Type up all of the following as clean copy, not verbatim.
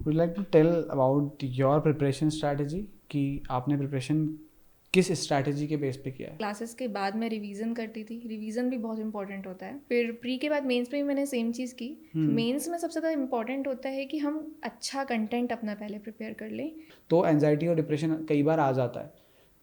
Would like to tell about your preparation strategy कि आपने preparation किस स्ट्रैटेजी के बेस पे किया है? क्लासेस के बाद मैं रिवीजन करती थी, रिवीजन भी बहुत इंपॉर्टेंट होता है। फिर प्री के बाद मेंस पे भी मैंने सेम चीज़ की। मेंस में सबसे ज़्यादा इंपॉर्टेंट होता है कि हम अच्छा कंटेंट अपना पहले प्रिपेयर कर लें। तो एंजाइटी और डिप्रेशन कई बार आ जाता है,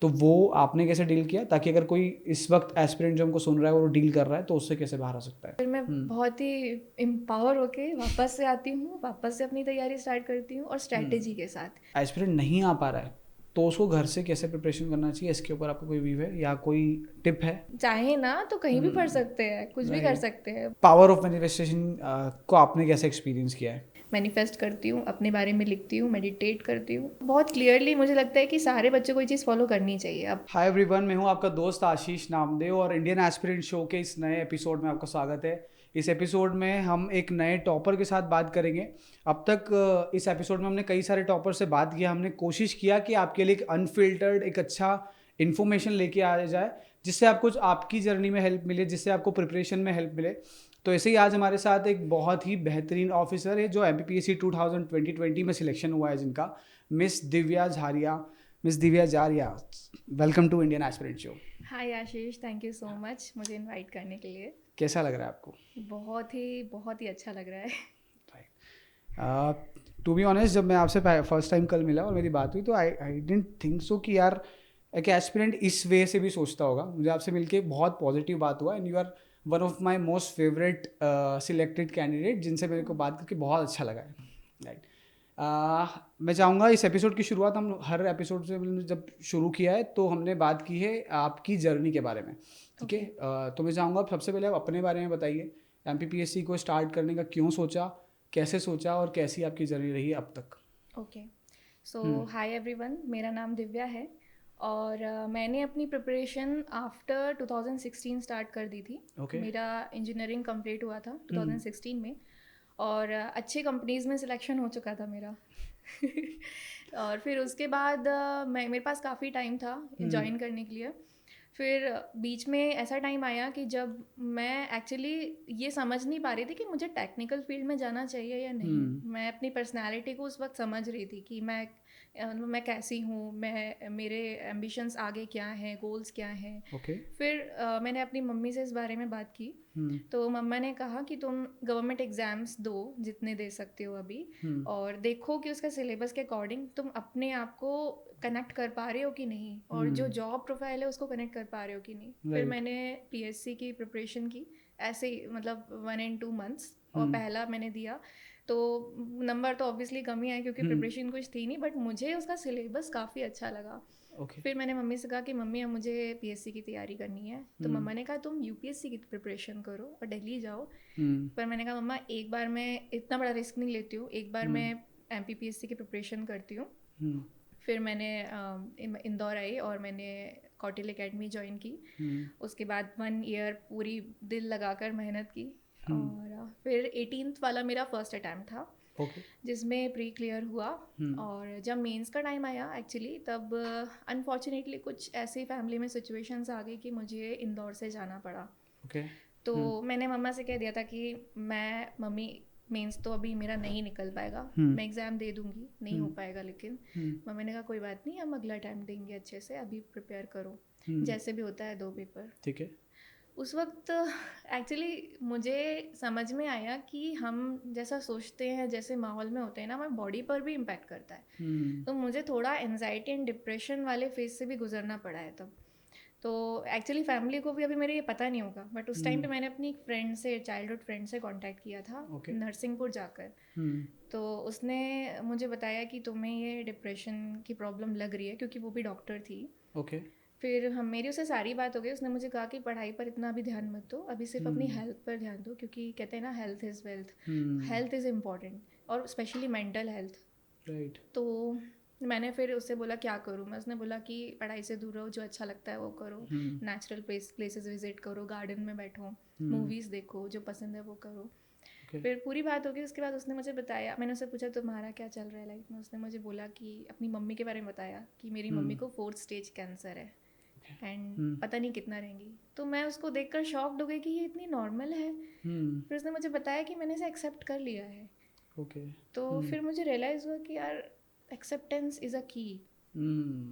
तो वो आपने कैसे डील किया, ताकि अगर कोई इस वक्त एस्पिरेंट जो हमको सुन रहा है वो डील कर रहा है तो उससे कैसे बाहर आ सकता है? फिर मैं बहुत ही एम्पावर होके वापस से आती हूँ, वापस से अपनी तैयारी स्टार्ट करती हूँ और स्ट्रैटेजी के साथ। एस्पिरेंट नहीं आ पा रहा है तो उसको घर से कैसे प्रिपरेशन करना चाहिए, इसके ऊपर आपका कोई व्यू है या कोई टिप है? चाहे ना तो कहीं भी पढ़ सकते हैं, कुछ भी कर सकते हैं। पावर ऑफ मैनिफेस्टेशन को आपने कैसे एक्सपीरियंस किया है? मैनिफेस्ट करती हूँ, अपने बारे में लिखती हूँ, मेडिटेट करती हूँ। बहुत क्लियरली मुझे लगता है कि सारे बच्चों को ये चीज़ फॉलो करनी चाहिए। अब हाय एवरीवन, मैं हूं आपका दोस्त आशीष नामदेव और इंडियन एस्पिरेंट शो के इस नए एपिसोड में आपका स्वागत है। इस एपिसोड में हम एक नए टॉपर के साथ बात करेंगे। अब तक इस एपिसोड में हमने कई सारे टॉपर से बात किया, हमने कोशिश किया कि आपके लिए एक अनफिल्टर्ड, एक अच्छा इन्फॉर्मेशन लेके आ जाए, जिससे आपको आपकी जर्नी में हेल्प मिले, जिससे आपको प्रिपरेशन में हेल्प मिले। तो ऐसे ही आज हमारे साथ एक बहुत ही बेहतरीन ऑफिसर है जो MPPSC 2020 में सिलेक्शन हुआ है, जिनका miss Divya Jharia. Miss Divya Jharia, welcome to Indian aspirant show. Hi Ashish, thank you so much मुझे इनवाइट करने के लिए। कैसा लग रहा है आपको? बहुत ही अच्छा लग रहा है। टू बी ऑनेस्ट, जब मैं आपसे फर्स्ट टाइम कल मिला और मेरी बात हुई तो आई डेंट थिंक सो कि यार एक एस्पिरेंट इस वे से भी सोचता होगा। मुझे आपसे मिलके बहुत पॉजिटिव बात हुआ and you are one of my most favourite selected candidate, जिनसे मेरे को बात करके बहुत अच्छा लगा है। राइट। मैं चाहूँगा इस एपिसोड की शुरुआत, हम हर एपिसोड से जब शुरू किया है तो हमने बात की है आपकी जर्नी के बारे में, ठीक है? तो मैं चाहूँगा आप सबसे पहले आप अपने बारे में बताइए, MPPSC को स्टार्ट करने का क्यों सोचा, कैसे सोचा और कैसी आपकी जर्नी रही अब तक? ओके, सो हाय एवरीवन, मेरा नाम दिव्या है और मैंने अपनी प्रिपरेशन आफ्टर 2016 स्टार्ट कर दी थी। Okay. मेरा इंजीनियरिंग कंप्लीट हुआ था 2016 में और अच्छे कंपनीज़ में सिलेक्शन हो चुका था मेरा। और फिर उसके बाद मेरे पास काफ़ी टाइम था ज्वाइन करने के लिए। फिर बीच में ऐसा टाइम आया कि जब मैं एक्चुअली ये समझ नहीं पा रही थी कि मुझे टेक्निकल फील्ड में जाना चाहिए या नहीं। मैं अपनी पर्सनालिटी को उस वक्त समझ रही थी कि मैं कैसी हूँ, मैं मेरे एम्बिशंस आगे क्या हैं, गोल्स क्या हैं। Okay. फिर मैंने अपनी मम्मी से इस बारे में बात की। तो मम्मा ने कहा कि तुम गवर्नमेंट एग्ज़ाम्स दो जितने दे सकते हो अभी, और देखो कि उसका सिलेबस के अकॉर्डिंग तुम अपने आप को कनेक्ट कर पा रहे हो कि नहीं, और जो जॉब प्रोफाइल है उसको कनेक्ट कर पा रहे हो कि नहीं। फिर मैंने PSC की प्रिपरेशन की ऐसे ही, मतलब 1 and 2 months, और पहला मैंने दिया तो नंबर तो ऑब्वियसली कम ही आए क्योंकि प्रिपरेशन कुछ थी नहीं, बट मुझे उसका सिलेबस काफ़ी अच्छा लगा। Okay. फिर मैंने मम्मी से कहा कि मम्मी अब मुझे PSC की तैयारी करनी है। तो मम्मा ने कहा तुम UPSC की प्रिपरेशन करो और दिल्ली जाओ। पर मैंने कहा मम्मा एक बार मैं इतना बड़ा रिस्क नहीं लेती हूँ, एक बार मैं MPPSC की प्रिपरेशन करती हूँ। फिर मैंने इंदौर आई और मैंने कौटिल्य एकेडमी ज्वाइन की। उसके बाद 1 year पूरी दिल लगाकर मेहनत की और फिर 18th वाला मेरा फर्स्ट अटैम्प्ट था। Okay. जिसमें प्री क्लियर हुआ। और जब मेंस का टाइम आया एक्चुअली, तब अनफॉर्चुनेटली कुछ ऐसी फैमिली में सिचुएशंस आ गई कि मुझे इंदौर से जाना पड़ा। Okay. तो मैंने मम्मा से कह दिया था कि मम्मी मेंस तो अभी मेरा नहीं निकल पाएगा, मैं एग्ज़ाम दे दूंगी, नहीं हो पाएगा। लेकिन मम्मी ने कहा कोई बात नहीं, हम अगला टाइम देंगे अच्छे से, अभी प्रिपेयर करो, जैसे भी होता है 2 पेपर। ठीक है। उस वक्त एक्चुअली मुझे समझ में आया कि हम जैसा सोचते हैं, जैसे माहौल में होते हैं ना, हमारी बॉडी पर भी इम्पैक्ट करता है। तो मुझे थोड़ा एनजाइटी एंड डिप्रेशन वाले फेज से भी गुजरना पड़ा है तब। तो एक्चुअली फैमिली को भी अभी मेरे ये पता नहीं होगा, बट उस टाइम पे मैंने अपनी एक फ्रेंड से, चाइल्डहुड फ्रेंड से कांटेक्ट किया था। Okay. नरसिंहपुर जाकर। तो उसने मुझे बताया कि तुम्हें ये डिप्रेशन की प्रॉब्लम लग रही है, क्योंकि वो भी डॉक्टर थी। Okay. फिर मेरी उससे सारी बात हो गई। उसने मुझे कहा कि पढ़ाई पर इतना अभी ध्यान मत दो, अभी सिर्फ अपनी हेल्थ पर ध्यान दो, क्योंकि कहते हैं ना health is wealth. Health is important, और स्पेशली मेंटल हेल्थ। Right. तो मैंने फिर उससे बोला क्या करूँ मैं। उसने बोला कि पढ़ाई से दूर रहो, जो अच्छा लगता है वो करो, नेचुरल प्लेसेस विजिट करो, गार्डन में बैठो, मूवीज़ देखो, जो पसंद है वो करो। Okay. फिर पूरी बात हो गई। उसके बाद उसने मुझे बताया, मैंने उससे पूछा तुम्हारा क्या चल रहा है लाइफ में। उसने मुझे बोला कि अपनी मम्मी के बारे में बताया कि मेरी मम्मी को 4th स्टेज कैंसर है एंड पता नहीं कितना रहेंगी। तो मैं उसको देखकर शॉक्ड हो गई कि ये इतनी नॉर्मल है। फिर उसने मुझे बताया कि मैंने इसे एक्सेप्ट कर लिया है। ओके। तो फिर मुझे रियलाइज़ हुआ कि यार एक्सेप्टेंस इज़ अ की,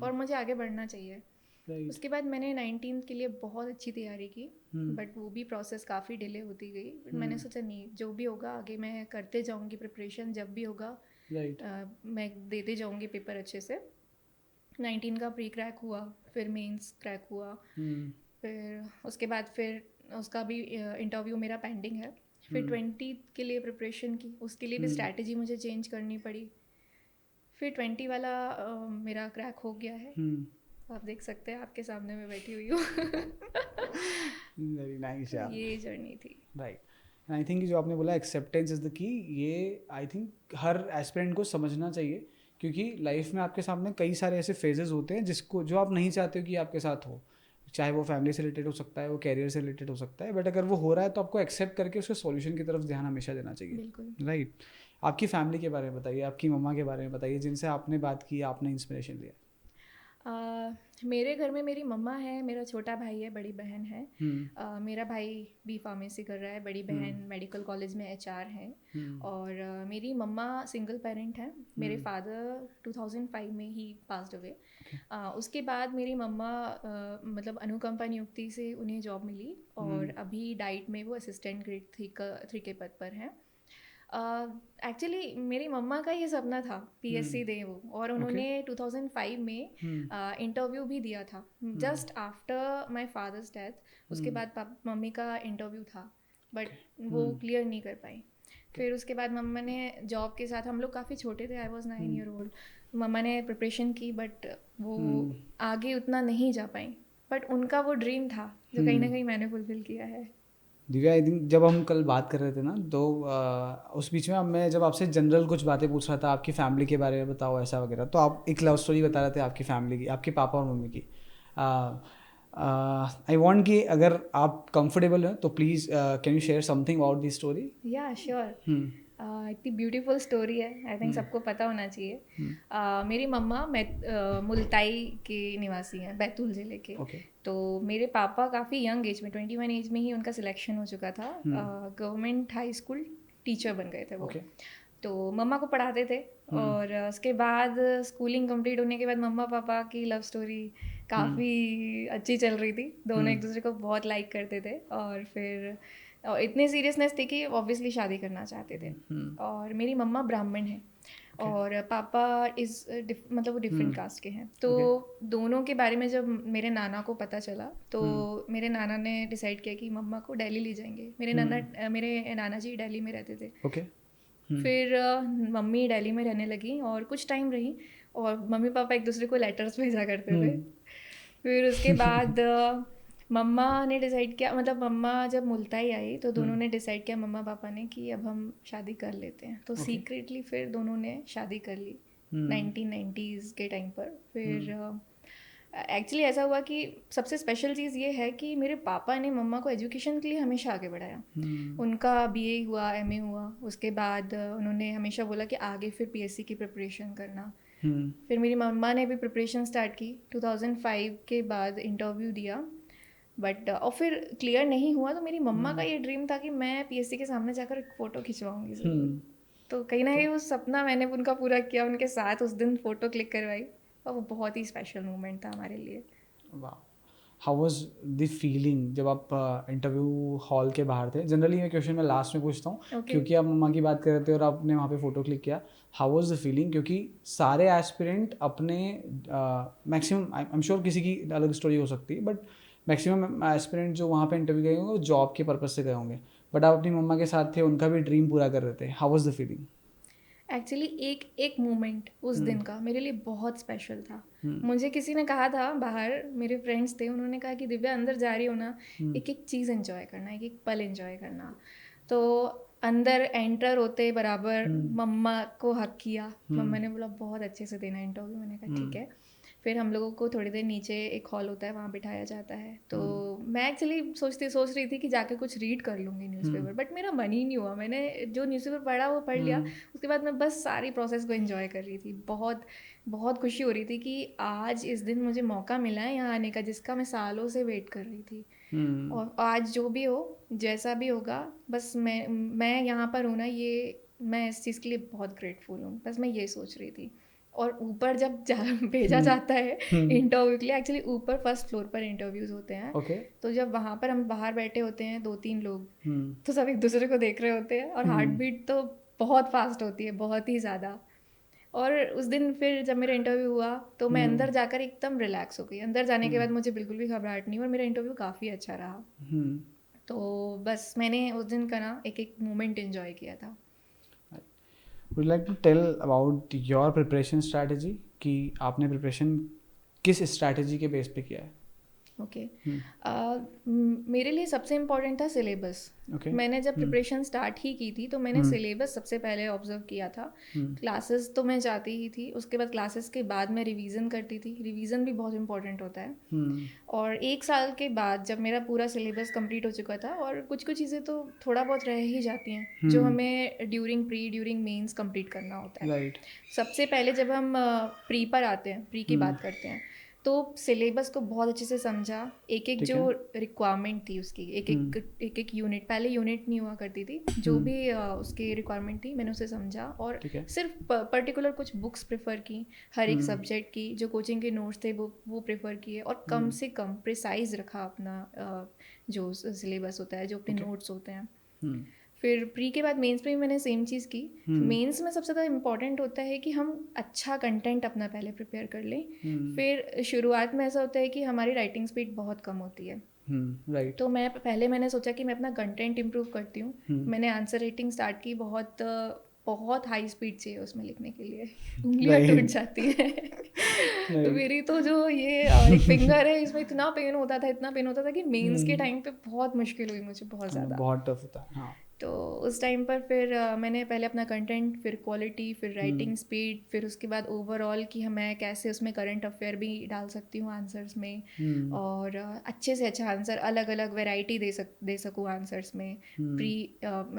और मुझे आगे बढ़ना चाहिए। राइट। उसके बाद मैंने 19th के लिए बहुत अच्छी तैयारी की, बट वो भी प्रोसेस काफ़ी डिले होती गई। बट मैंने सोचा नहीं, जो भी होगा आगे मैं करते जाऊँगी प्रिपरेशन, जब भी होगा राइट। मैं देते जाऊँगी पेपर अच्छे से। 19 का प्री क्रैक हुआ, फिर मेंस क्रैक हुआ, फिर उसके बाद फिर उसका भी इंटरव्यू मेरा पेंडिंग है। फिर 20 के लिए प्रिपरेशन की, उसके लिए भी स्ट्रैटेजी मुझे चेंज करनी पड़ी। फिर 20 वाला मेरा क्रैक हो गया है। आप देख सकते हैं, आपके सामने मैं बैठी हुई हूँ। वेरी नाइस यार। ये जर्नी थी। राइट। आई थिंक जो आपने बोला एक्सेप्टेंस इज़ द की, ये आई थिंक हर एस्पिरेंट को समझना चाहिए, क्योंकि लाइफ में आपके सामने कई सारे ऐसे फेजेस होते हैं जिसको जो आप नहीं चाहते हो कि आपके साथ हो, चाहे वो फैमिली से रिलेटेड हो सकता है, वो कैरियर से रिलेटेड हो सकता है, बट अगर वो हो रहा है तो आपको एक्सेप्ट करके उसके सॉल्यूशन की तरफ ध्यान हमेशा देना चाहिए। बिल्कुल। राइट। आपकी फैमिली के बारे में बताइए, आपकी मम्मा के बारे में बताइए, जिनसे आपने बात की, आपने इंस्पिरेशन लिया। मेरे घर में मेरी मम्मा है, मेरा छोटा भाई है, बड़ी बहन है। मेरा भाई बी फार्मेसी कर रहा है, बड़ी बहन मेडिकल कॉलेज में HR है। और मेरी मम्मा सिंगल पेरेंट है। मेरे फादर 2005 में ही पास्ड अवे। उसके बाद मेरी मम्मा मतलब अनुकंपा नियुक्ति से उन्हें जॉब मिली, और अभी डाइट में वो असिस्टेंट ग्रेड 3 के पद पर हैं। एक्चुअली मेरी मम्मा का ये सपना था PSC दें वो, और उन्होंने 2005 में इंटरव्यू भी दिया था just after my father's death. उसके बाद मम्मी का इंटरव्यू था, बट वो क्लियर नहीं कर पाई। फिर उसके बाद मम्मा ने जॉब के साथ, हम लोग काफ़ी छोटे थे, आई वॉज 9 ईयर ओल्ड, मम्मा ने प्रिपरेशन की, बट वो आगे उतना नहीं जा पाई। बट उनका वो ड्रीम था जो कहीं ना कहीं मैंने फुलफिल किया है। दिव्या, आई थिंक जब हम कल बात कर रहे थे ना, तो उस बीच में मैं जब आपसे जनरल कुछ बातें पूछ रहा था, आपकी फैमिली के बारे में बताओ ऐसा वगैरह, तो आप एक लव स्टोरी बता रहे थे आपकी फैमिली की, आपके पापा और मम्मी की। आई वांट कि अगर आप कंफर्टेबल हैं तो please can you share something about this story. या श्योर। इतनी ब्यूटीफुल स्टोरी है, आई थिंक सबको पता होना चाहिए। मेरी मम्मा मुल्ताई के निवासी हैं, बैतूल ज़िले के। तो मेरे पापा काफ़ी यंग एज में, 21 एज में ही उनका सिलेक्शन हो चुका था। गवर्नमेंट हाई स्कूल टीचर बन गए थे वो। तो मम्मा को पढ़ाते थे, और उसके बाद स्कूलिंग कंप्लीट होने के बाद मम्मा पापा की लव स्टोरी काफ़ी अच्छी चल रही थी। दोनों एक दूसरे को बहुत लाइक करते थे, और फिर इतने सीरियसनेस थी कि ऑब्वियसली शादी करना चाहते थे। और मेरी मम्मा ब्राह्मण है, और पापा मतलब वो डिफरेंट कास्ट के हैं। तो दोनों के बारे में जब मेरे नाना को पता चला, तो मेरे नाना ने डिसाइड किया कि मम्मा को दिल्ली ले जाएंगे। मेरे नाना जी दिल्ली में रहते थे। फिर मम्मी दिल्ली में रहने लगी, और कुछ टाइम रही, और मम्मी पापा एक दूसरे को लेटर्स भेजा करते थे। फिर उसके बाद मम्मा ने डिसाइड किया, मतलब मम्मा जब मुल्ताई आई तो दोनों ने डिसाइड किया, मम्मा पापा ने, कि अब हम शादी कर लेते हैं। तो सीक्रेटली फिर दोनों ने शादी कर ली 1990s के टाइम पर। फिर एक्चुअली ऐसा हुआ कि सबसे स्पेशल चीज़ ये है कि मेरे पापा ने मम्मा को एजुकेशन के लिए हमेशा आगे बढ़ाया। उनका BA हुआ, MA हुआ, उसके बाद उन्होंने हमेशा बोला कि आगे फिर PSC की प्रिपरेशन करना। फिर मेरी मम्मा ने भी प्रिपरेशन स्टार्ट की, 2005 के बाद इंटरव्यू दिया, बट और फिर क्लियर नहीं हुआ। तो मेरी मम्मा का ये ड्रीम था कि मैं PSC के सामने जाकर एक फ़ोटो खिंचवाऊंगी ज़रूर। तो कहीं ना कहीं वो सपना मैंने उनका पूरा किया, उनके साथ उस दिन फ़ोटो क्लिक करवाई, और वो बहुत ही स्पेशल मोमेंट था हमारे लिए। वाह, हाउ वाज द फीलिंग जब आप इंटरव्यू हॉल के बाहर थे? जनरली ये क्वेश्चन मैं लास्ट में पूछता हूँ, क्योंकि आप मम्मा की बात कर रहे थे और आपने वहाँ पे फ़ोटो क्लिक किया। How was the feeling? क्योंकि सारे एस्पिरेंट अपने मैक्सिमम, आई एम श्योर किसी की अलग स्टोरी हो सकती है, बट मैक्सिमम एस्पिरेंट जो वहाँ पे इंटरव्यू गए होंगे वो जॉब के पर्पज़ से गए होंगे, बट आप अपनी मम्मा के साथ थे, उनका भी ड्रीम पूरा कर रहे थे। How was the feeling? Actually एक मोमेंट उस दिन का मेरे लिए बहुत स्पेशल था। मुझे किसी ने कहा था बाहर, मेरे फ्रेंड्स थे, उन्होंने कहा कि दिव्या अंदर जा रही हो ना, एक एक चीज़ एंजॉय करना, एक एक पल एंजॉय करना। तो अंदर एंटर होते बराबर मम्मा को हक किया। मम्मा ने बोला बहुत अच्छे से देना इंटरव्यू। मैंने कहा ठीक है। फिर हम लोगों को थोड़ी देर नीचे एक हॉल होता है, वहाँ बिठाया जाता है। तो मैं एक्चुअली सोच रही थी कि जाके कुछ रीड कर लूँगी न्यूज़पेपर, बट मेरा मन ही नहीं हुआ। मैंने जो न्यूज़पेपर पढ़ा वो पढ़ लिया। उसके बाद मैं बस सारी प्रोसेस को एंजॉय कर रही थी। बहुत बहुत खुशी हो रही थी कि आज इस दिन मुझे मौका मिला है यहाँ आने का, जिसका मैं सालों से वेट कर रही थी। और आज जो भी हो, जैसा भी होगा, बस मैं यहाँ पर हूँ ना, ये मैं इस चीज़ के लिए बहुत ग्रेटफुल हूँ, बस मैं ये सोच रही थी। और ऊपर जब भेजा जाता है इंटरव्यू के लिए, एक्चुअली ऊपर फर्स्ट फ्लोर पर इंटरव्यूज़ होते हैं, ओके। तो जब वहाँ पर हम बाहर बैठे होते हैं 2-3 लोग, तो सब एक दूसरे को देख रहे होते हैं और हार्ट बीट तो बहुत फास्ट होती है, बहुत ही ज़्यादा। और उस दिन फिर जब मेरा इंटरव्यू हुआ तो मैं अंदर जाकर एकदम रिलैक्स हो गई। अंदर जाने के बाद मुझे बिल्कुल भी घबराहट नहीं और मेरा इंटरव्यू काफ़ी अच्छा रहा। तो बस मैंने उस दिन का ना एक एक मोमेंट एंजॉय किया था। Would like to tell about your preparation strategy, कि आपने प्रिपरेशन किस स्ट्रैटेजी के बेस पे किया है? ओके। मेरे लिए सबसे इम्पोर्टेंट था सिलेबस। Okay. मैंने जब प्रिपरेशन स्टार्ट ही की थी तो मैंने सिलेबस सबसे पहले ऑब्जर्व किया था। क्लासेस तो मैं जाती ही थी, उसके बाद क्लासेस के बाद मैं रिवीजन करती थी। रिवीजन भी बहुत इंपॉर्टेंट होता है। और 1 साल के बाद जब मेरा पूरा सिलेबस कंप्लीट हो चुका था, और कुछ कुछ चीज़ें तो थोड़ा बहुत रह ही जाती हैं जो हमें ड्यूरिंग मेंस कंप्लीट करना होता है। राइट। सबसे पहले जब हम प्री पर आते हैं, प्री की बात करते हैं, तो सिलेबस को बहुत अच्छे से समझा। एक एक जो रिक्वायरमेंट थी उसकी, एक एक यूनिट, पहले यूनिट नहीं हुआ करती थी, जो भी उसकी रिक्वायरमेंट थी मैंने उसे समझा। और सिर्फ पर्टिकुलर कुछ बुक्स प्रेफर की, हर एक सब्जेक्ट की, जो कोचिंग के नोट्स थे वो प्रेफर किए, और कम से कम प्रिसाइज रखा अपना जो सिलेबस होता है, जो अपने नोट्स होते हैं। फिर प्री के बाद मेंस में भी मैंने सेम चीज़ की। मेंस में सबसे ज़्यादा इम्पॉर्टेंट होता है कि हम अच्छा कंटेंट अपना पहले प्रिपेयर कर लें। फिर शुरुआत में ऐसा होता है कि हमारी राइटिंग स्पीड बहुत कम होती है। राइट। तो मैंने सोचा कि मैं अपना कंटेंट इम्प्रूव करती हूँ। मैंने आंसर राइटिंग स्टार्ट की, बहुत हाई स्पीड चाहिए उसमें लिखने के लिए, उंगलियां टूट जाती हैं। तो मेरी तो जो ये एक फिंगर है, इसमें इतना पेन होता था कि मेंस के टाइम पे बहुत मुश्किल हुई मुझे, बहुत ज़्यादा। बहुत टफ होता है। हाँ। तो उस टाइम पर फिर मैंने पहले अपना कंटेंट, फिर क्वालिटी, फिर राइटिंग स्पीड, फिर उसके बाद ओवरऑल कि मैं कैसे उसमें करंट अफेयर भी डाल सकती हूँ आंसर्स में, और अच्छे से अच्छा आंसर, अलग अलग वैरायटी दे सकूँ आंसर्स में। प्री,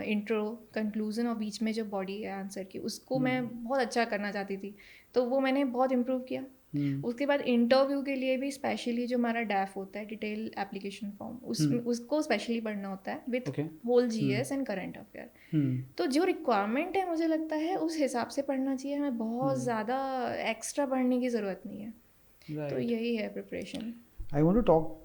इंट्रो, कंक्लूजन और बीच में जो बॉडी है आंसर की, उसको मैं बहुत अच्छा करना चाहती थी, तो वो मैंने बहुत इम्प्रूव किया। उसके बाद इंटरव्यू के लिए भी स्पेशली जो हमारा डैफ होता है, डिटेल एप्लीकेशन फॉर्म, उसको स्पेशली पढ़ना होता है with whole GS and current affair. तो जो रिक्वायरमेंट है, मुझे लगता है उस हिसाब से पढ़ना चाहिए, हमें बहुत ज़्यादा एक्स्ट्रा पढ़ने की ज़रूरत नहीं है। तो यही है preparation. I want to talk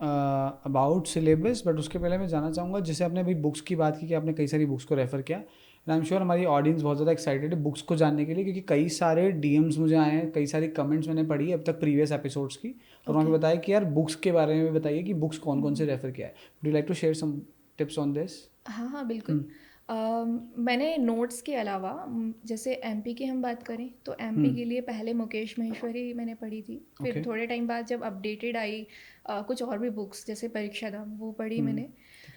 about syllabus, but उसके पहले मैं जानना चाहूँगा, जैसे आपने अभी बुक्स की बात की कि आपने कई सारी बुक्स को रेफ़र किया, एंड आई एम श्योर हमारी ऑडियंस बहुत ज़्यादा एक्साइटेड है बुक्स को जानने के लिए, क्योंकि कई सारे डीएम्स मुझे आए हैं, कई सारी कमेंट्स मैंने पढ़ी है अब तक प्रीवियस एपिसोड्स की, और उन्होंने बताया कि यार बुक्स के बारे में भी बताइए कि बुक्स कौन कौन से रेफ़र किया है। Would you like to share some tips on this? हाँ बिल्कुल। मैंने नोट्स के अलावा, जैसे एमपी की हम बात करें तो एमपी के लिए पहले मुकेश महेश्वरी मैंने पढ़ी थी। फिर थोड़े टाइम बाद जब अपडेटेड आई कुछ और भी बुक्स, जैसे परीक्षा धाम, वो पढ़ी मैंने।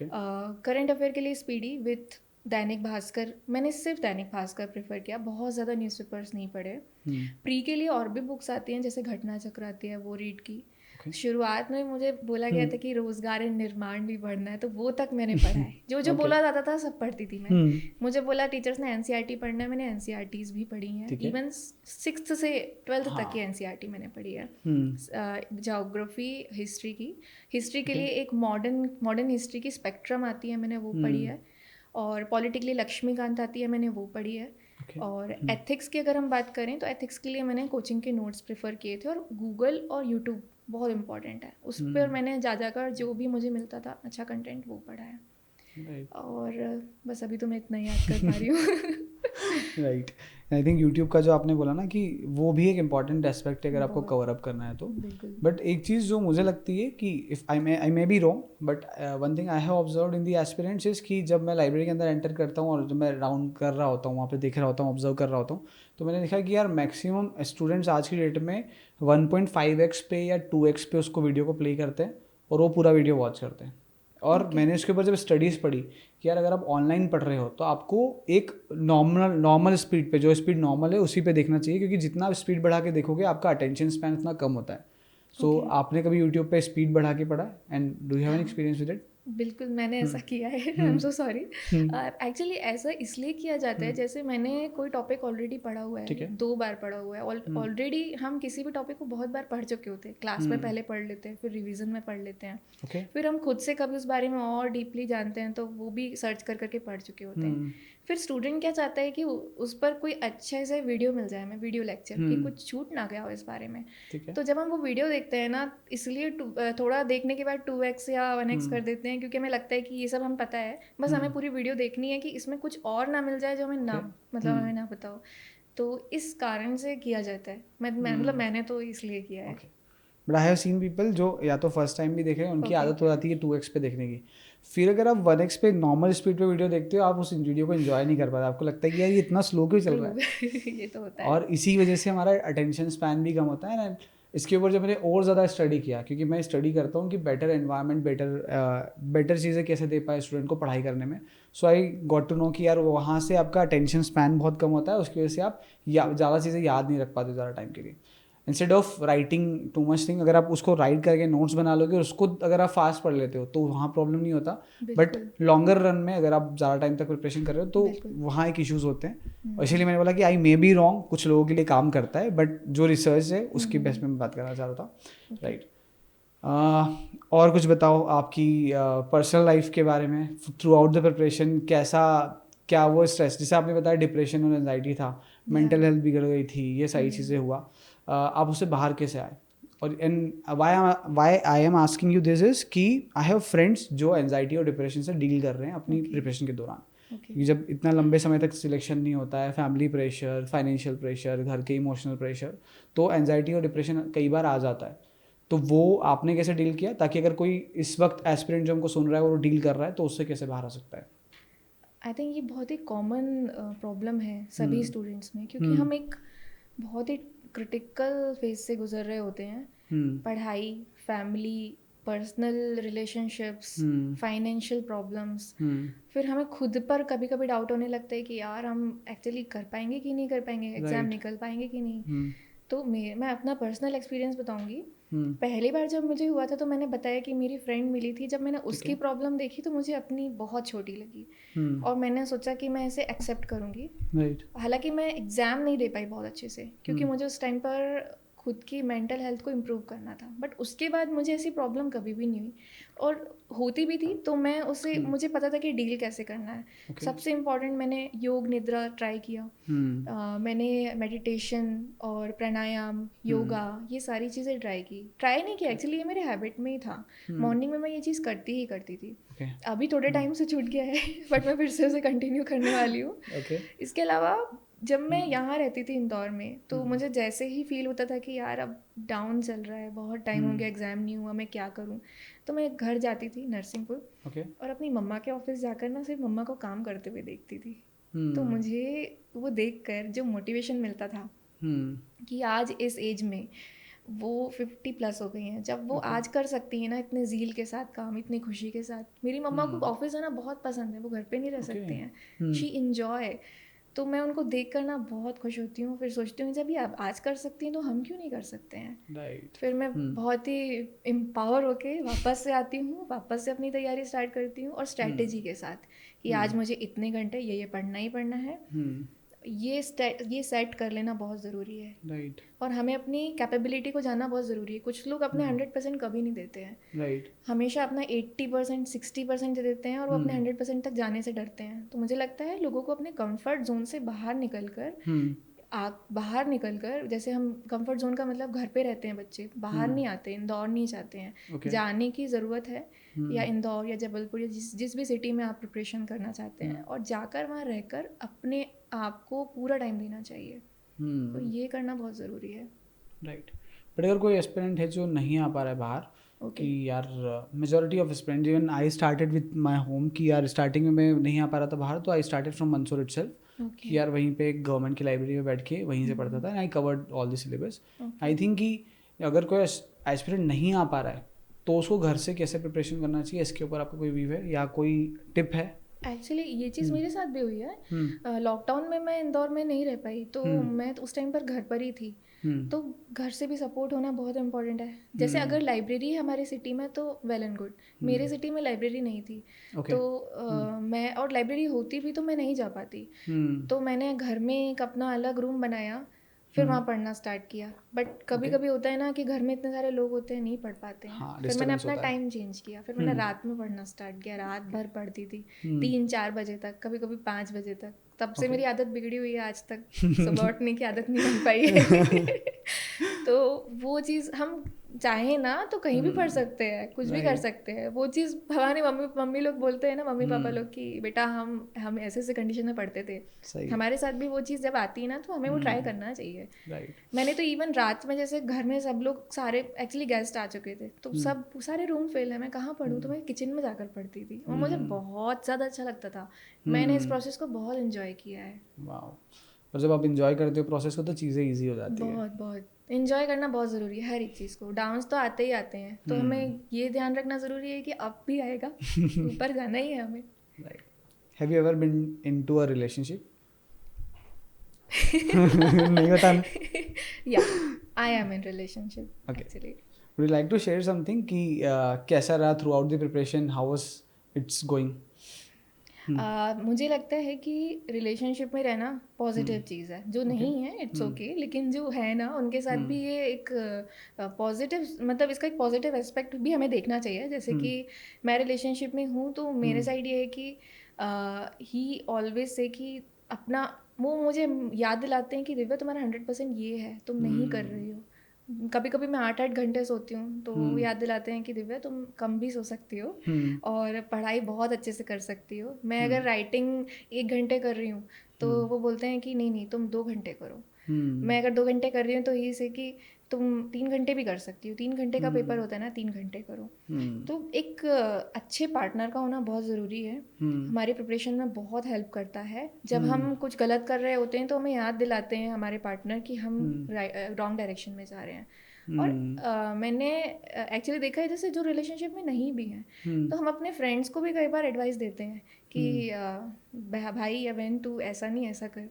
करंट अफेयर के लिए स्पीडी विथ दैनिक भास्कर, मैंने सिर्फ दैनिक भास्कर प्रेफर किया, बहुत ज़्यादा न्यूज़पेपर्स नहीं पढ़े। प्री के लिए और भी बुक्स आती हैं, जैसे घटना चक्र आती है, वो रीड की। शुरुआत में मुझे बोला गया था कि रोजगार एंड निर्माण भी पढ़ना है, तो वो तक मैंने पढ़ा है। जो बोला जाता था सब पढ़ती थी मैं। मुझे बोला टीचर्स ने एनसीईआरटी पढ़ना है, मैंने एनसीईआरटीज भी पढ़ी हैं। इवन 6th से 12th तक की एनसीईआरटी मैंने पढ़ी है। ज्योग्राफी, हिस्ट्री के लिए एक मॉडर्न हिस्ट्री की स्पेक्ट्रम आती है, मैंने वो पढ़ी है। और पॉलिटिकली लक्ष्मीकांत आती है, मैंने वो पढ़ी है। और एथिक्स की अगर हम बात करें तो एथिक्स के लिए मैंने कोचिंग के नोट्स प्रेफर किए थे, और गूगल और यूट्यूब बहुत इंपॉर्टेंट है, उस पर मैंने जाकर जो भी मुझे मिलता था अच्छा कंटेंट, वो पढ़ा है। और बस अभी तो मैं इतना याद कर पा रही हूँ। राइट। आई थिंक यूट्यूब का जो आपने बोला ना कि वो भी एक इम्पॉर्टेंट एस्पेक्ट है अगर आपको कवर अप करना है तो। बट एक चीज़ जो मुझे लगती है कि if I may be wrong, but one thing I have observed in the aspirants is कि जब मैं लाइब्रेरी के अंदर एंटर करता हूँ और जब मैं राउंड कर रहा होता हूँ, वहाँ पे देख रहा होता हूँ, ऑब्जर्व कर रहा होता हूँ, तो मैंने देखा कि यार मैक्सिमम स्टूडेंट्स आज की डेट में 1.5x पे या 2x पे उसको वीडियो को प्ले करते हैं और वो पूरा वीडियो वॉच करते हैं। और मैंने इसके ऊपर जब स्टडीज़ पढ़ी कि यार अगर आप ऑनलाइन पढ़ रहे हो तो आपको एक नॉर्मल स्पीड पे, जो स्पीड नॉर्मल है उसी पे देखना चाहिए, क्योंकि जितना स्पीड बढ़ा के देखोगे आपका अटेंशन स्पैन उतना कम होता है। सो आपने कभी यूट्यूब पे स्पीड बढ़ा के पढ़ा, and do you have an experience with it? बिल्कुल, मैंने ऐसा किया है। I am so sorry. Actually ऐसा इसलिए किया जाता है, जैसे मैंने कोई टॉपिक ऑलरेडी पढ़ा हुआ है, 2 बार पढ़ा हुआ है ऑलरेडी। हम किसी भी टॉपिक को बहुत बार पढ़ चुके होते हैं, क्लास में पहले पढ़ लेते हैं, फिर रिवीजन में पढ़ लेते हैं, फिर हम खुद से कभी उस बारे में और डीपली जानते हैं तो वो भी सर्च कर करके पढ़ चुके होते हैं। फिर स्टूडेंट क्या चाहता है कि उस पर कोई अच्छे से वीडियो मिल जाए, मैं वीडियो लेक्चर कि कुछ छूट ना गया हो इस बारे में। ठीक है। तो जब हम वो वीडियो देखते हैं ना, इसलिए थोड़ा देखने के बाद 2x या 1x कर देते हैं, क्योंकि हमें लगता है कि ये सब हम पता है, बस हमें पूरी वीडियो देखनी है कि इसमें कुछ और ना मिल जाए जो हमें ना मतलब हमें ना पता हो। तो इस कारण से किया जाता है। मतलब मैंने तो इसलिए किया है। But I have seen people जो या तो फर्स्ट टाइम भी देख रहे हैं, उनकी Okay. आदत हो जाती है 2x पे देखने की। फिर अगर आप 1x पे नॉर्मल स्पीड पे वीडियो देखते हो, आप उस वीडियो को एंजॉय नहीं कर पाते, आपको लगता है कि यार ये इतना स्लो क्यों चल रहा है। ये तो होता है। और इसी वजह से हमारा अटेंशन स्पैन भी कम होता है ना। इसके ऊपर जब मैंने और ज़्यादा स्टडी किया, क्योंकि मैं स्टडी करता हूँ कि बेटर एनवायरनमेंट, बेटर चीज़ें कैसे दे पाए स्टूडेंट को पढ़ाई करने में। सो आई गॉट टू नो कि यार वहाँ से आपका अटेंशन स्पैन बहुत कम होता है, उसकी वजह से आप ज़्यादा चीज़ें याद नहीं रख पाते ज़्यादा टाइम के लिए। Instead of writing too much thing, अगर आप उसको राइट करके नोट्स बना लोगे, उसको अगर आप फास्ट पढ़ लेते हो तो वहाँ प्रॉब्लम नहीं होता। बट लॉन्गर रन में अगर आप ज़्यादा टाइम तक प्रिपरेशन कर रहे हो तो वहाँ एक इश्यूज़ होते हैं। और इसीलिए मैंने बोला कि आई मे बी रॉन्ग, कुछ लोगों के लिए काम करता है, बट जो रिसर्च है उसकी बेस में मैं बात करना चाह रहा था। राइट। और कुछ बताओ आपकी पर्सनल लाइफ के बारे में, थ्रू आउट द प्रिपरेशन कैसा, क्या वो स्ट्रेस, जैसे आपने बताया डिप्रेशन और एंजाइटी था, मेंटल हेल्थ बिगड़ गई थी, ये सारी चीज़ें हुआ, आप उससे बाहर कैसे आए? और and why I am asking you this is कि आई हैव फ्रेंड्स जो एंजाइटी और डिप्रेशन से डील कर रहे हैं अपनी प्रिपरेशन के दौरान। क्योंकि जब इतना लंबे समय तक सिलेक्शन नहीं होता है, फैमिली प्रेशर, फाइनेंशियल प्रेशर, घर के इमोशनल प्रेशर, तो एंजाइटी और डिप्रेशन कई बार आ जाता है। तो वो आपने कैसे डील किया, ताकि अगर कोई इस वक्त एस्पिरेंट जो हमको सुन रहा है वो डील कर रहा है तो उससे कैसे बाहर आ सकता है? आई थिंक ये बहुत ही कॉमन प्रॉब्लम है सभी स्टूडेंट्स में, क्योंकि हम एक बहुत ही क्रिटिकल फेज से गुजर रहे होते हैं। पढ़ाई, family, personal relationships, financial problems. फिर हमें खुद पर कभी कभी डाउट होने लगता है कि यार हम एक्चुअली कर पाएंगे कि नहीं कर पाएंगे, एग्ज़ाम निकल पाएंगे कि नहीं। तो मैं अपना पर्सनल एक्सपीरियंस बताऊंगी। पहली बार जब मुझे हुआ था तो मैंने बताया कि मेरी फ्रेंड मिली थी, जब मैंने उसकी प्रॉब्लम देखी तो मुझे अपनी बहुत छोटी लगी। और मैंने सोचा कि मैं इसे एक्सेप्ट करूँगी। हालांकि मैं एग्ज़ाम नहीं दे पाई बहुत अच्छे से, क्योंकि मुझे उस टाइम पर खुद की मेंटल हेल्थ को इम्प्रूव करना था। बट उसके बाद मुझे ऐसी प्रॉब्लम कभी भी नहीं हुई, और होती भी थी तो मैं उसे मुझे पता था कि डील कैसे करना है। सबसे इम्पॉर्टेंट, मैंने योग निद्रा ट्राई किया। मैंने मेडिटेशन और प्राणायाम, योगा, ये सारी चीज़ें ट्राई नहीं किया एक्चुअली, ये मेरे हैबिट में ही था। मॉर्निंग में मैं ये चीज़ करती ही करती थी। अभी थोड़े टाइम से छूट गया है बट मैं फिर से उसे कंटिन्यू करने वाली हूँ। इसके अलावा जब मैं यहाँ रहती थी इंदौर में, तो मुझे जैसे ही फील होता था कि यार अब डाउन चल रहा है, बहुत टाइम हो गया, एग्ज़ाम नहीं हुआ, मैं क्या करूँ, तो मैं घर जाती थी नरसिंहपुर और अपनी मम्मा के ऑफिस जाकर ना सिर्फ मम्मा को काम करते हुए देखती थी। तो मुझे वो देखकर जो मोटिवेशन मिलता था कि आज इस एज में वो 50+ हो गई हैं, जब वो आज कर सकती हैं ना इतने ज़ील के साथ काम, इतनी खुशी के साथ। मेरी मम्मा को ऑफिस आना बहुत पसंद है, वो घर पे नहीं रह सकते हैं, शी इन्जॉय। तो मैं उनको देख कर ना बहुत खुश होती हूँ। फिर सोचती हूँ जब ये आप आज कर सकती हैं तो हम क्यों नहीं कर सकते हैं। फिर मैं बहुत ही एम्पावर होके वापस से आती हूँ, वापस से अपनी तैयारी स्टार्ट करती हूँ, और स्ट्रैटेजी के साथ कि आज मुझे इतने घंटे ये पढ़ना ही पढ़ना है। ये सेट कर लेना बहुत ज़रूरी है। और हमें अपनी कैपेबिलिटी को जानना बहुत ज़रूरी है। कुछ लोग अपने 100% कभी नहीं देते हैं, हमेशा अपना 80% 60% दे देते हैं, और वो अपने 100% तक जाने से डरते हैं। तो मुझे लगता है लोगों को अपने कंफर्ट जोन से बाहर निकल कर जैसे हम कंफर्ट जोन का मतलब घर पे रहते हैं बच्चे, बाहर नहीं आते, इंदौर नहीं जाते हैं, जाने की ज़रूरत है, या इंदौर या जबलपुर या जिस भी सिटी में आप प्रिपरेशन करना चाहते हैं, और जाकर वहाँ रहकर अपने आप को पूरा टाइम देना चाहिए। तो ये करना बहुत ज़रूरी है। राइट। बट अगर कोई एस्पिरेंट है जो नहीं आ पा रहा है बाहर, कि यार majority of aspirant, even I started with my home, कि यार स्टार्टिंग में मैं नहीं आ पा रहा था बाहर, तो I started from Mandsaur itself, कि यार वहीं पे गवर्नमेंट की लाइब्रेरी में बैठ के वहीं से पढ़ता था, and I covered all the syllabus. I think कि अगर कोई एस्पिरेंट नहीं आ पा रहा है तो उसको घर से कैसे प्रिपरेशन करना चाहिए, इसके ऊपर आपका कोई व्यू है या कोई टिप है? एक्चुअली ये चीज़ मेरे साथ भी हुई है। लॉकडाउन में मैं इंदौर में नहीं रह पाई, तो मैं उस टाइम पर घर पर ही थी। तो घर से भी सपोर्ट होना बहुत इम्पोर्टेंट है। जैसे अगर लाइब्रेरी है हमारे सिटी में तो वेल एंड गुड, मेरे सिटी में लाइब्रेरी नहीं थी, तो मैं, और लाइब्रेरी होती भी तो मैं नहीं जा पाती। तो मैंने घर में एक अपना अलग रूम बनाया, फिर वहाँ पढ़ना स्टार्ट किया। बट कभी कभी होता है ना कि घर में इतने सारे लोग होते हैं, नहीं पढ़ पाते हैं। हाँ, फिर मैंने डिस्टर्बेंस अपना होता है। टाइम चेंज किया, फिर मैंने रात में पढ़ना स्टार्ट किया, रात भर पढ़ती थी, 3-4 बजे तक, कभी कभी 5 बजे तक। तब से मेरी आदत बिगड़ी हुई है आज तक, सुबह उठने की आदत नहीं बन पाई है। तो वो चीज़ हम चाहें ना तो कहीं भी पढ़ सकते हैं, कुछ भी कर सकते हैं। वो चीज़ हमारे मम्मी लोग बोलते हैं ना, मम्मी पापा लोग, कि बेटा हम ऐसे ऐसे कंडीशन में पढ़ते थे। सही। हमारे साथ भी वो चीज़ जब आती है ना तो हमें वो ट्राई करना चाहिए। राइट। मैंने तो इवन रात में, जैसे घर में सब लोग सारे एक्चुअली गेस्ट आ चुके थे, तो सब सारे रूम फेल है, मैं कहाँ पढ़ूँ, तो मैं किचन में जाकर पढ़ती थी और मुझे बहुत ज़्यादा अच्छा लगता था। मैंने इस प्रोसेस को बहुत इन्जॉय किया है। वाह। और जब आप इंजॉय करते हो प्रोसेस को तो चीज़ें ईजी हो जाती है। बहुत बहुत इन्जॉय करना बहुत ज़रूरी है हर एक चीज़ को। डांस तो आते ही आते हैं, तो हमें ये ध्यान रखना ज़रूरी है कि अब भी आएगा, ऊपर जाना ही है हमें। Right. Have you ever been into a relationship? नहीं बताना। Yeah I am in relationship Okay. Actually. Would you like to share something कि कैसा रहा throughout the preparation, how was it's going? मुझे लगता है कि रिलेशनशिप में रहना पॉजिटिव चीज़ है। जो नहीं है इट्स ओके, लेकिन जो है ना उनके साथ भी ये एक पॉजिटिव, मतलब इसका एक पॉजिटिव एस्पेक्ट भी हमें देखना चाहिए। जैसे कि मैं रिलेशनशिप में हूँ, तो मेरे साइड ये है कि ही ऑलवेज से कि अपना, वो मुझे याद दिलाते हैं कि दिव्या तुम्हारा 100% ये है, तुम नहीं कर रही हो। कभी कभी मैं 8-8 घंटे सोती हूँ, तो वो याद दिलाते हैं कि दिव्या तुम कम भी सो सकती हो और पढ़ाई बहुत अच्छे से कर सकती हो। मैं अगर राइटिंग 1 घंटे कर रही हूँ, तो वो बोलते हैं कि नहीं नहीं तुम 2 घंटे करो। मैं अगर 2 घंटे कर रही हूँ, तो ये से कि तुम 3 घंटे भी कर सकती हो, 3 घंटे का पेपर होता है ना, 3 घंटे करो। तो एक अच्छे पार्टनर का होना बहुत ज़रूरी है, हमारी प्रिपरेशन में बहुत हेल्प करता है। जब हम कुछ गलत कर रहे होते हैं तो हमें याद दिलाते हैं हमारे पार्टनर कि हम रॉन्ग डायरेक्शन में जा रहे हैं। और मैंने एक्चुअली देखा है, जैसे जो रिलेशनशिप में नहीं भी हैं, तो हम अपने फ्रेंड्स को भी कई बार एडवाइस देते हैं कि भाई या बहन तू ऐसा नहीं, ऐसा कर,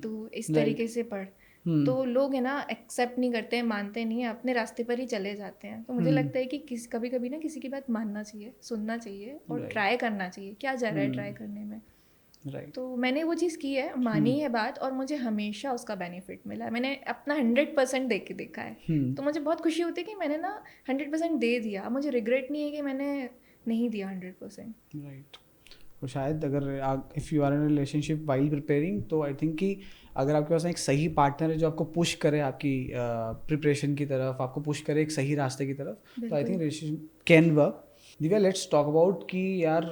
तू इस तरीके से पढ़। तो लोग है ना एक्सेप्ट नहीं करते हैं, मानते नहीं हैं, अपने रास्ते पर ही चले जाते हैं। तो मुझे लगता है कि कभी कभी ना किसी की बात मानना चाहिए, सुनना चाहिए और ट्राई करना चाहिए। क्या जा रहा है ट्राई करने में? राइट। तो मैंने वो चीज़ की है, मानी है बात, और मुझे हमेशा उसका बेनिफिट मिला है। मैंने अपना 100% दे के देखा है, तो मुझे बहुत खुशी होती है कि मैंने ना 100% दे दिया। मुझे रिग्रेट नहीं है कि मैंने नहीं दिया 100%। राइट। तो शायद अगर if you are in relationship while preparing, तो आई थिंक कि अगर आपके पास एक सही पार्टनर है जो आपको पुश करे आपकी प्रिपरेशन की तरफ, आपको पुश करे एक सही रास्ते की तरफ, तो I think relationship can work. Divya, let's talk about कि यार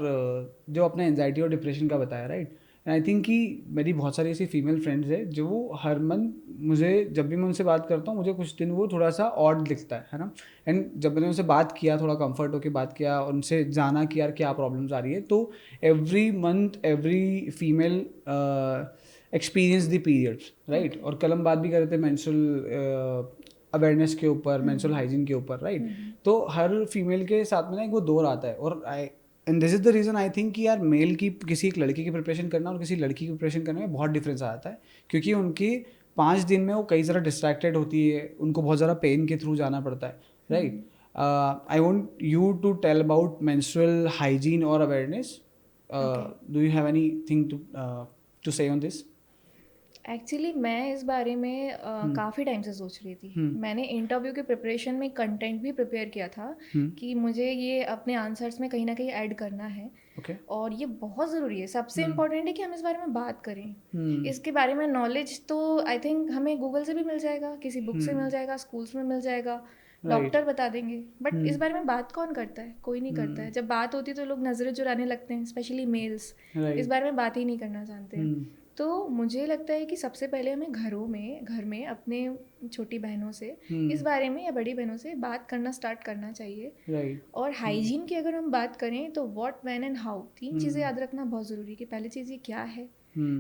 जो आपने एंजाइटी और डिप्रेशन का बताया, राइट, एंड आई थिंक कि मेरी बहुत सारी ऐसी फीमेल फ्रेंड्स है जो हर मंथ मुझे, जब भी मैं उनसे बात करता हूँ, मुझे कुछ दिन वो थोड़ा सा ऑड दिखता है ना। एंड जब मैंने उनसे बात किया, थोड़ा कंफर्ट होकर बात किया, उनसे जाना कि यार क्या प्रॉब्लम्स आ रही है, तो every month every female experience the periods, right. और कल हम बात भी कर रहे थे मेंस्ट्रुअल अवेयरनेस के ऊपर, मेंस्ट्रुअल हाइजीन के ऊपर, राइट। तो हर फीमेल के साथ में ना एक वो दौर आता है, और and this is the reason I think कि यार मेल की, किसी एक लड़की की प्रिपरेशन करना और किसी लड़की की प्रिपरेशन करने में बहुत डिफरेंस आ जाता है, क्योंकि उनकी 5 दिन में वो कई ज़्यादा डिस्ट्रैक्टेड होती है, उनको बहुत ज़्यादा पेन के थ्रू जाना पड़ता है, right. I want you to tell about menstrual hygiene और awareness. Do you have anything to say on this? Actually मैं इस बारे में काफ़ी टाइम से सोच रही थी। मैंने इंटरव्यू के प्रिपरेशन में कंटेंट भी प्रिपेयर किया था कि मुझे ये अपने आंसर्स में कहीं ना कहीं ऐड करना है। और ये बहुत ज़रूरी है, सबसे इम्पोर्टेंट है कि हम इस बारे में बात करें। इसके बारे में नॉलेज तो आई थिंक हमें गूगल से भी मिल जाएगा, किसी बुक से मिल जाएगा, स्कूल्स में मिल जाएगा, डॉक्टर बता देंगे, बट इस बारे में बात कौन करता है? कोई नहीं करता है। जब बात होती है तो लोग नज़रें चुराने लगते हैं, स्पेशली मेल्स इस बारे में बात ही नहीं करना चाहते हैं। तो मुझे लगता है कि सबसे पहले हमें घर में अपने छोटी बहनों से इस बारे में, या बड़ी बहनों से बात करना स्टार्ट करना चाहिए। और हाइजीन की अगर हम बात करें तो व्हाट, व्हेन एंड हाउ, 3 चीज़ें याद रखना बहुत ज़रूरी है। कि पहली चीज़ ये क्या है,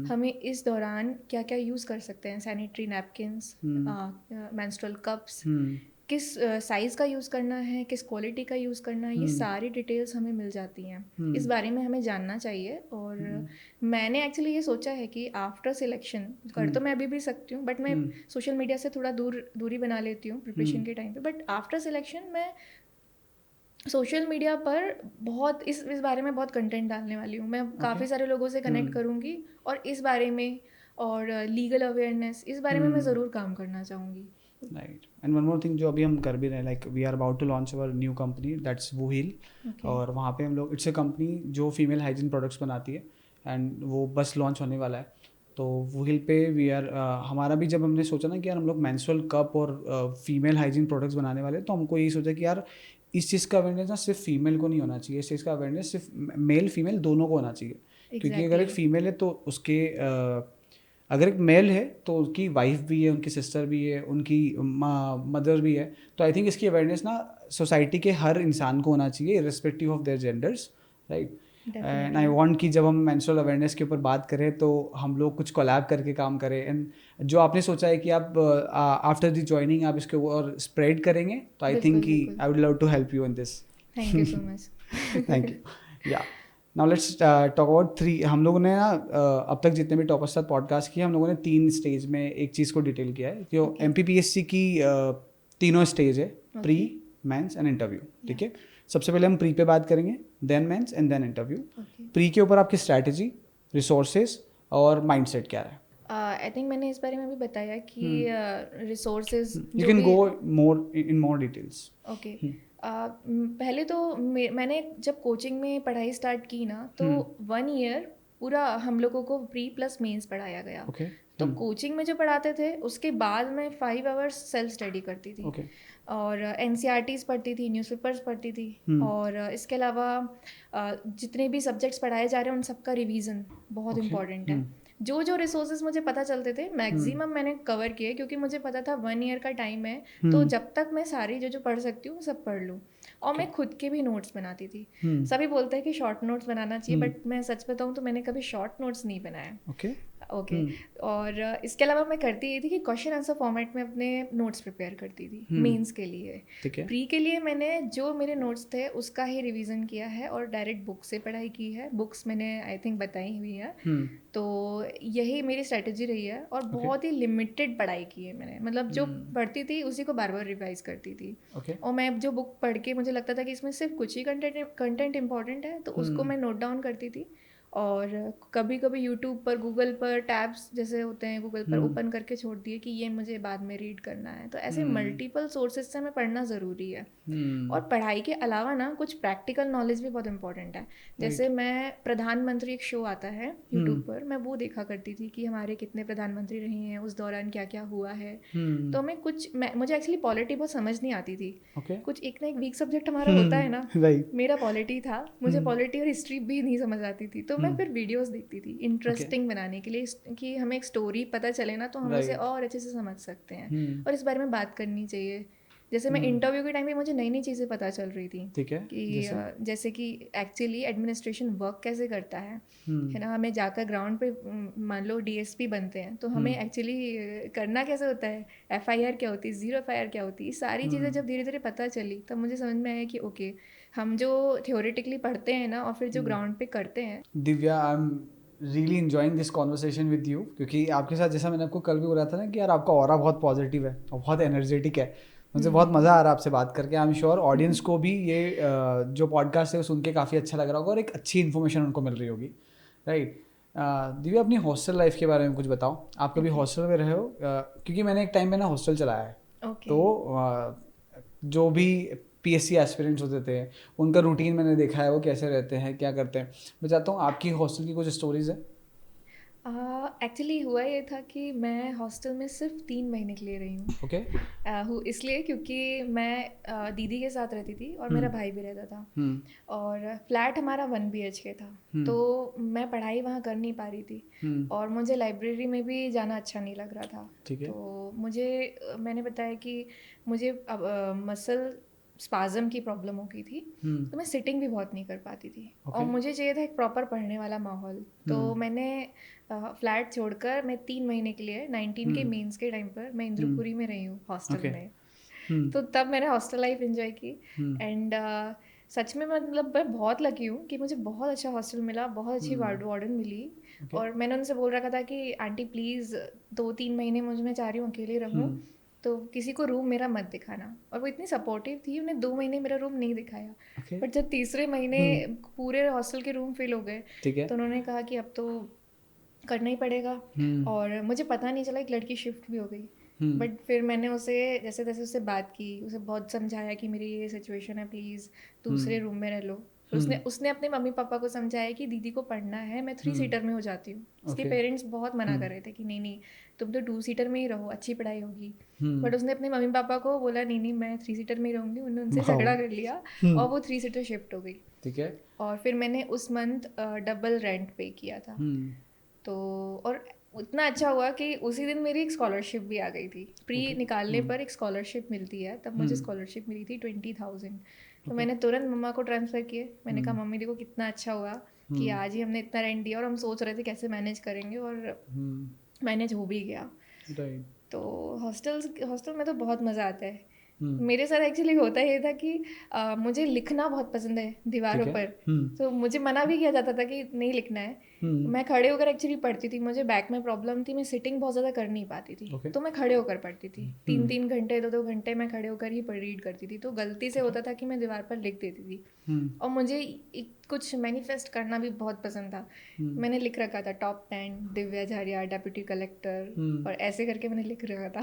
हमें इस दौरान क्या क्या यूज़ कर सकते हैं, सैनिटरी नैपकिन्स, मेंस्ट्रुअल कप्स, किस साइज़ का यूज़ करना है, किस क्वालिटी का यूज़ करना है, ये सारी डिटेल्स हमें मिल जाती हैं। इस बारे में हमें जानना चाहिए। और मैंने एक्चुअली ये सोचा है कि आफ्टर सिलेक्शन, कर तो मैं अभी भी सकती हूँ, बट मैं सोशल मीडिया से थोड़ा दूरी बना लेती हूँ प्रिपरेशन के टाइम पे। बट आफ्टर सिलेक्शन मैं सोशल मीडिया पर बहुत इस बारे में बहुत कंटेंट डालने वाली हूँ। मैं काफ़ी सारे लोगों से कनेक्ट करूँगी और इस बारे में और लीगल अवेयरनेस, इस बारे में मैं ज़रूर काम करना चाहूँगी। Right. And one more thing जो अभी हम कर भी रहे हैं, like we are about to launch our new company, that's whole. Okay. और वहाँ पे हम लोग, इट्स अ कंपनी जो फीमेल हाइजीन प्रोडक्ट्स बनाती है, एंड वो बस लॉन्च होने वाला है। तो वूहिल पे वी आर, हमारा भी जब हमने सोचा ना कि यार हम लोग मेंस्ट्रुअल कप और फीमेल हाइजीन प्रोडक्ट्स बनाने वाले हैं, तो हमको यही सोचा कि यार इस चीज़ का अवेयरनेस ना सिर्फ फीमेल को नहीं होना चाहिए, इस चीज़ का अवेयरनेस सिर्फ मेल फीमेल दोनों को होना चाहिए। क्योंकि अगर एक एग्जैक्टली। फीमेल है तो उसके अगर एक मेल है तो उनकी वाइफ भी है, उनकी सिस्टर भी है, उनकी मदर भी है। तो आई थिंक इसकी अवेयरनेस ना सोसाइटी के हर इंसान को होना चाहिए, irrespective of their genders, right. And I definitely. Want कि जब हम मेंस्ट्रुअल अवेयरनेस के ऊपर बात करें तो हम लोग कुछ कोलैब करके काम करें। एंड जो आपने सोचा है कि आप आफ्टर द जॉइनिंग आप इसके और स्प्रेड करेंगे, तो आई थिंक बिल्कुल कि बिल्कुल। I would love to help you in this. Thank you so much. Thank you. Yeah now let's talk about 3। हम लोगों ने ना अब तक जितने भी टॉपर्स साथ पॉडकास्ट किए, हम लोगों ने 3 स्टेज में एक चीज़ को डिटेल किया है। जो Okay. MPPSC की तीनों स्टेज है, pre, Okay. Mains and interview, ठीक है। सबसे पहले हम प्री पे बात करेंगे, then mains and then interview. Okay. Pre के ऊपर आपकी स्ट्रैटेजी, रिसोर्सेज और माइंडसेट क्या है? आई थिंक मैंने इस बारे में भी बताया कि रिसोर्सेज यू जो कैन भी। गो मोर इन मोर डिटेल्स। ओके। पहले तो मैंने जब कोचिंग में पढ़ाई स्टार्ट की ना, तो 1 ईयर पूरा हम लोगों को प्री प्लस मेंस पढ़ाया गया। ओके। तो कोचिंग में जो पढ़ाते थे उसके बाद मैं 5 आवर्स सेल्फ स्टडी करती थी। ओके। और NCRTs पढ़ती थी, न्यूज़पेपर्स पढ़ती थी। और इसके अलावा जितने भी सब्जेक्ट्स पढ़ाए जा रहे हैं उन सबका रिवीजन बहुत Okay. इम्पॉर्टेंट है। जो जो रिसोर्सेज मुझे पता चलते थे मैक्सिमम मैंने कवर किए, क्योंकि मुझे पता था 1 ईयर का टाइम है। तो जब तक मैं सारी जो जो पढ़ सकती हूँ सब पढ़ लूँ। और मैं खुद के भी नोट्स बनाती थी। सभी बोलते हैं कि शॉर्ट नोट्स बनाना चाहिए, बट मैं सच बताऊँ तो मैंने कभी शॉर्ट नोट्स नहीं बनाए। ओके। ओके। और इसके अलावा मैं करती ये थी कि क्वेश्चन आंसर फॉर्मेट में अपने नोट्स प्रिपेयर करती थी मेंस के लिए। ठीक है। प्री के लिए मैंने जो मेरे नोट्स थे उसका ही रिवीजन किया है और डायरेक्ट बुक से पढ़ाई की है। बुक्स मैंने आई थिंक बताई हुई है। तो यही मेरी स्ट्रेटजी रही है। और बहुत ही लिमिटेड पढ़ाई की है मैंने, मतलब जो पढ़ती थी उसी को बार बार रिवाइज करती थी। ओके। और मैं जो बुक पढ़ के मुझे लगता था कि इसमें सिर्फ कुछ ही कंटेंट इंपॉर्टेंट है, तो उसको मैं नोट डाउन करती थी। और कभी कभी यूट्यूब पर, गूगल पर टैब्स जैसे होते हैं गूगल पर, ओपन करके छोड़ दिए कि ये मुझे बाद में रीड करना है। तो ऐसे मल्टीपल सोर्सेज से हमें पढ़ना ज़रूरी है। और पढ़ाई के अलावा ना कुछ प्रैक्टिकल नॉलेज भी बहुत इंपॉर्टेंट है। जैसे मैं प्रधानमंत्री, एक शो आता है यूट्यूब पर, मैं वो देखा करती थी कि हमारे कितने प्रधानमंत्री रहे हैं, उस दौरान क्या क्या हुआ है। तो मुझे एक्चुअली पॉलिटी बहुत समझ नहीं आती थी। कुछ एक ना एक वीक सब्जेक्ट हमारा होता है ना, मेरा पॉलिटी था। मुझे पॉलिटी और हिस्ट्री भी नहीं समझ आती थी। तो मैं फिर वीडियोस देखती थी इंटरेस्टिंग बनाने के लिए, कि हमें एक स्टोरी पता चले ना तो हम उसे और अच्छे से समझ सकते हैं और इस बारे में बात करनी चाहिए। जैसे मैं इंटरव्यू के टाइम पे मुझे नई नई चीज़ें पता चल रही थी। ठीक है। कि जैसे कि एक्चुअली एडमिनिस्ट्रेशन वर्क कैसे करता है ना। हमें जाकर ग्राउंड पे मान लो DSP बनते हैं, तो हमें एक्चुअली करना कैसे होता है, FIR क्या होती है, 0 FIR क्या होती है, सारी चीज़ें जब धीरे धीरे पता चली तब मुझे समझ में आया कि ओके, हम जो थियोरेटिकली पढ़ते हैं ना और फिर जो ग्राउंड पे करते हैं। Divya, I am really enjoying this conversation with you, क्योंकि आपके साथ, जैसा मैंने आपको कल भी बोला था ना कि यार आपका ऑरा बहुत पॉजिटिव है और बहुत एनर्जेटिक है। मुझे बहुत मज़ा आ रहा है आपसे बात करके। आई एम श्योर ऑडियंस को भी ये जो पॉडकास्ट है वो सुन के काफ़ी अच्छा लग रहा होगा और एक अच्छी इन्फॉर्मेशन उनको मिल रही होगी, राइट। दिव्या, अपनी हॉस्टल लाइफ के बारे में कुछ बताओ। आप कभी हॉस्टल में रहे हो? क्योंकि मैंने एक टाइम में ना हॉस्टल चलाया है। तो जो भी PSC एस्पिरेंट्स होते थे उनका रूटीन मैंने देखा है, वो कैसे रहते हैं, क्या करते हैं। मैं चाहता हूँ आपकी हॉस्टल की कुछ स्टोरीज है। एक्चुअली हुआ ये था कि मैं हॉस्टल में सिर्फ 3 महीने के लिए रही हूँ। ओके। इसलिए क्योंकि मैं दीदी के साथ रहती थी और मेरा भाई भी रहता था। और फ्लैट हमारा 1 BHK था। तो मैं पढ़ाई वहाँ कर नहीं पा रही थी और मुझे लाइब्रेरी में भी जाना अच्छा नहीं लग रहा था। ठीक है। तो मैंने बताया कि मुझे मसल स्पाज़म की प्रॉब्लम हो गई थी। तो मैं सिटिंग भी बहुत नहीं कर पाती थी। और मुझे चाहिए था एक प्रॉपर पढ़ने वाला माहौल। तो मैंने फ्लैट छोड़कर मैं 3 महीने के लिए 19 के मेंस के टाइम पर मैं इंद्रपुरी में रही हूँ हॉस्टल में। तो तब मैंने हॉस्टल लाइफ एंजॉय की। एंड सच में मतलब मैं बहुत लकी हूँ कि मुझे बहुत अच्छा हॉस्टल मिला, बहुत अच्छी वार्डन मिली। और मैंने उनसे बोल रखा था कि आंटी प्लीज़ 2-3 महीने मैं चाह रही हूँ अकेले रहूँ, तो किसी को रूम मेरा मत दिखाना। और वो इतनी सपोर्टिव थी, उन्हें 2 महीने मेरा रूम नहीं दिखाया। बट जब तीसरे महीने पूरे हॉस्टल के रूम फिल हो गए, तो उन्होंने कहा कि अब तो करना ही पड़ेगा। और मुझे पता नहीं चला एक लड़की शिफ्ट भी हो गई। बट फिर मैंने उसे जैसे तैसे उससे बात की, उसे बहुत समझाया कि मेरी ये सिचुएशन है, प्लीज़ दूसरे रूम में रह लो। फिर उसने अपने मम्मी पापा को समझाया कि दीदी को पढ़ना है, मैं 3 सीटर में हो जाती हूँ। उसके पेरेंट्स बहुत मना कर रहे थे कि नहीं नहीं तुम तो 2 सीटर में ही रहो, अच्छी पढ़ाई होगी। बट उसने अपने मम्मी पापा को बोला नहीं नहीं मैं 3 सीटर में ही रहूँगी। उन्होंने उनसे झगड़ा कर लिया और वो 3 सीटर शिफ्ट हो गई। ठीक है। और फिर मैंने उस मंथ डबल रेंट पे किया था। तो और उतना अच्छा हुआ कि उसी दिन मेरी एक स्कॉलरशिप भी आ गई थी। प्री निकालने पर एक स्कॉलरशिप मिलती है, तब मुझे स्कॉलरशिप मिली थी 20,000। तो मैंने तुरंत मम्मा को ट्रांसफ़र किए। मैंने कहा मम्मी देखो कितना अच्छा हुआ कि आज ही हमने इतना रेंट दिया और हम सोच रहे थे कैसे मैनेज करेंगे, और मैनेज हो भी गया। तो हॉस्टल में तो बहुत मज़ा आता है। मेरे साथ एक्चुअली होता ये था कि मुझे लिखना बहुत पसंद है दीवारों पर। तो मुझे मना भी किया जाता था कि नहीं लिखना है। मैं खड़े होकर एक्चुअली पढ़ती थी। मुझे बैक में प्रॉब्लम थी, मैं सिटिंग बहुत ज़्यादा कर नहीं पाती थी। तो मैं खड़े होकर पढ़ती थी। 3-3 घंटे 2-2 घंटे मैं खड़े होकर ही रीड करती थी। तो गलती से होता था कि मैं दीवार पर लिख देती थी। और मुझे कुछ मैनिफेस्ट करना भी बहुत पसंद था। मैंने लिख रखा था टॉप 10 दिव्या झारिया डेप्यूटी कलेक्टर, और ऐसे करके मैंने लिख रखा था।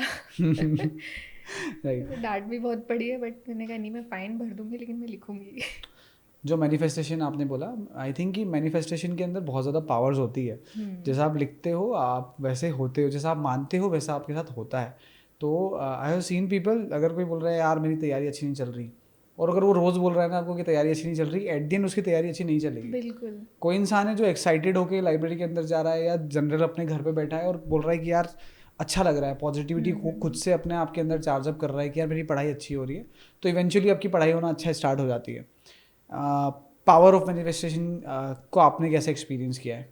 डांट भी बहुत पड़ी है, बट मैंने कहा नहीं मैं फाइन भर दूंगी लेकिन मैं लिखूंगी। जो मैनिफेस्टेशन आपने बोला, आई थिंक कि मैनिफेस्टेशन के अंदर बहुत ज़्यादा पावर्स होती है। जैसा आप लिखते हो आप वैसे होते हो, जैसा आप मानते हो वैसा आपके साथ होता है। तो आई हैव सीन पीपल, अगर कोई बोल रहा है यार मेरी तैयारी अच्छी नहीं चल रही, और अगर वो रोज़ बोल रहा है ना आपको कि तैयारी अच्छी नहीं चल रही, एट द एंड उसकी तैयारी अच्छी नहीं चलेगी। बिल्कुल। कोई इंसान है जो एक्साइटेड होकर लाइब्रेरी के अंदर जा रहा है या जनरल अपने घर पे बैठा है और बोल रहा है कि यार अच्छा लग रहा है, पॉजिटिविटी को खुद से अपने आप के अंदर चार्जअप कर रहा है कि यार मेरी पढ़ाई अच्छी हो रही है, तो इवेंचुअली आपकी पढ़ाई होना अच्छा स्टार्ट हो जाती है। पावर ऑफ मैनिफेस्टेशन को आपने कैसे एक्सपीरियंस किया है?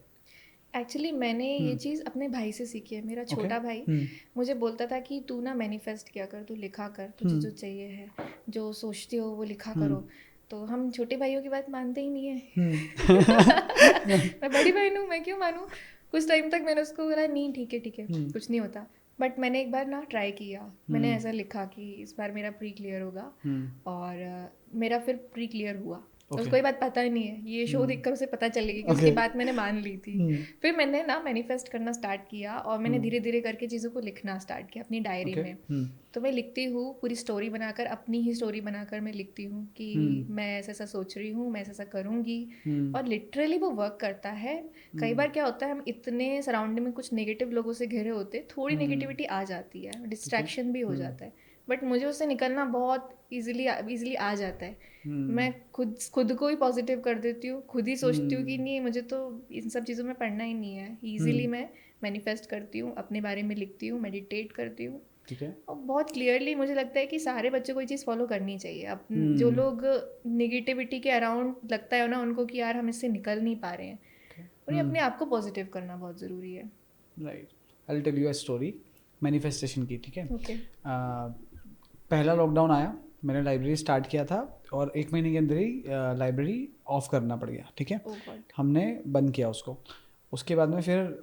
एक्चुअली मैंने ये चीज़ अपने भाई से सीखी है। मेरा छोटा भाई मुझे बोलता था कि तू ना मैनिफेस्ट किया कर, तू लिखा कर, तुझे जो चाहिए है, जो सोचते हो वो लिखा करो। तो हम छोटे भाइयों की बात मानते ही नहीं है। मैं बड़ी बहन हूँ, मैं क्यों मानूँ। कुछ टाइम तक मैंने उसको बोला नहीं ठीक है कुछ नहीं होता। बट मैंने एक बार ना ट्राई किया। मैंने ऐसा लिखा कि इस बार मेरा प्री क्लियर होगा, और मेरा फिर प्री क्लियर हुआ। उसको ये बात पता ही नहीं है, ये शो देखकर उसे पता चलेगी कि उसकी बात मैंने मान ली थी। फिर मैंने ना मैनिफेस्ट करना स्टार्ट किया, और मैंने धीरे धीरे करके चीज़ों को लिखना स्टार्ट किया अपनी डायरी में। तो मैं लिखती हूँ पूरी स्टोरी बनाकर, अपनी ही स्टोरी बनाकर मैं लिखती हूँ कि मैं ऐसा ऐसा सोच रही हूँ, मैं ऐसा ऐसा करूँगी, और लिटरली वो वर्क करता है। कई बार क्या होता है, हम इतने सराउंडिंग में कुछ नेगेटिव लोगों से घिरे होते, थोड़ी नेगेटिविटी आ जाती है, डिस्ट्रैक्शन भी हो जाता है, बट मुझे उससे निकलना बहुत इजीली आ जाता है। मैं खुद को ही पॉजिटिव कर देती हूँ, खुद ही सोचती हूँ कि नहीं मुझे तो इन सब चीज़ों में पढ़ना ही नहीं है। इजीली मैं मैनिफेस्ट करती हूँ, अपने बारे में लिखती हूँ, मेडिटेट करती हूँ। ठीक है। और बहुत क्लियरली मुझे लगता है कि सारे बच्चों को ये चीज़ फॉलो करनी चाहिए। अब जो लोग निगेटिविटी के अराउंड लगता है ना उनको कि यार हम इससे निकल नहीं पा रहे हैं, और ये अपने आप को पॉजिटिव करना बहुत ज़रूरी है। Right, I will tell you a story manifestation की। ठीक है। ओके। पहला लॉकडाउन आया, मैंने लाइब्रेरी स्टार्ट किया था, और 1 महीने के अंदर ही लाइब्रेरी ऑफ करना पड़ गया। ठीक है। हमने बंद किया उसको। उसके बाद में फिर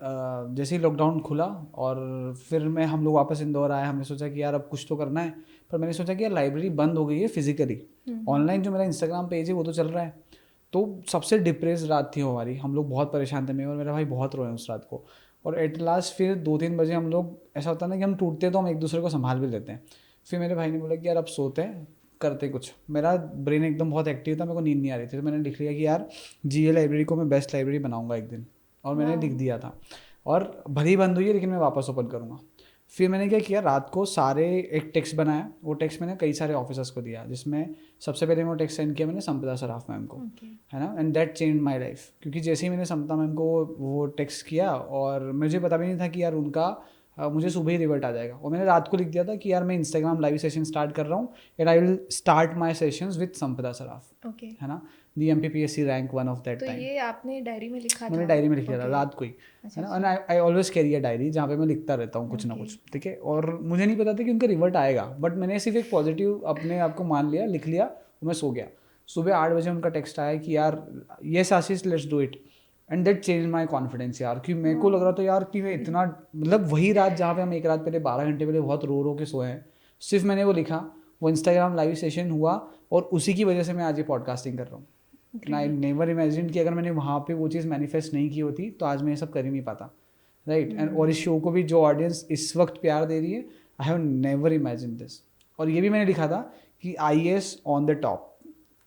जैसे ही लॉकडाउन खुला और फिर हम लोग वापस इंदौर आए, हमने सोचा कि यार अब कुछ तो करना है। पर मैंने सोचा कि यार लाइब्रेरी बंद हो गई है फिजिकली, ऑनलाइन जो मेरा इंस्टाग्राम पेज है वो तो चल रहा है। तो सबसे डिप्रेस रात थी हमारी, हम लोग बहुत परेशान थे, मैं और मेरा भाई बहुत रोए उस रात को। और एट लास्ट फिर 2-3 बजे हम लोग, ऐसा होता है ना कि हम टूटते तो हम एक दूसरे को संभाल भी लेते हैं। फिर मेरे भाई ने बोला कि यार अब सोते हैं, करते कुछ। मेरा ब्रेन एकदम बहुत एक्टिव था, मेरे को नींद नहीं आ रही थी, तो मैंने लिख लिया कि यार GA लाइब्रेरी को मैं बेस्ट लाइब्रेरी बनाऊंगा एक दिन, और मैंने लिख दिया था। और भली बंद हुई है लेकिन मैं वापस ओपन करूँगा। फिर मैंने क्या किया, रात को सारे एक टेक्स्ट बनाया, वो टेक्स्ट मैंने कई सारे ऑफिसर्स को दिया, जिसमें सबसे पहले वो टेक्स्ट सेंड किया मैंने संपदा सराफ मैम को, है ना। And that change my life, क्योंकि जैसे ही मैंने संपदा मैम को वो टेक्स्ट किया, और मुझे पता भी नहीं था कि यार उनका मुझे सुबह ही रिवर्ट आ जाएगा, और मैंने रात को लिख दिया था कि यार मैं इंस्टाग्राम लाइव सेशन स्टार्ट कर रहा हूँ, and I will start my sessions with संपदा सराफ, है ना, दी MPPSC rank 1 of that time. तो ये आपने डायरी में लिखा था? मैंने डायरी में लिख दिया था रात को ही, है ना। And I always carry a diary जहाँ पे मैं लिखता रहता हूँ कुछ ना कुछ। ठीक है। और मुझे नहीं पता था कि उनका रिवर्ट आएगा, बट मैंने सिर्फ एक पॉजिटिव अपने आप को मान लिया, लिख लिया, और मैं सो गया। सुबह 8 बजे उनका टेक्स्ट आया कि यार yes Ashish let's do it, and that change my confidence यार, कि मेरे को लग रहा था यार कि मैं इतना, मतलब वही रात जहाँ पे हम एक रात पहले 12 घंटे पहले बहुत रो के सोए हैं, सिर्फ मैंने वो लिखा, वो इंस्टाग्राम लाइव सेशन हुआ, और उसी की वजह से मैं आज ये पॉडकास्टिंग कर रहा हूँ। आई नेवर इमेजिन कि अगर मैंने वहाँ पे वो चीज़ मैनिफेस्ट नहीं की होती तो आज मैं ये सब कर ही नहीं पाता। राइट एंड और इस शो को भी जो ऑडियंस इस वक्त प्यार दे रही है, I have never imagine this. और ये भी मैंने लिखा था कि IAS ऑन द टॉप,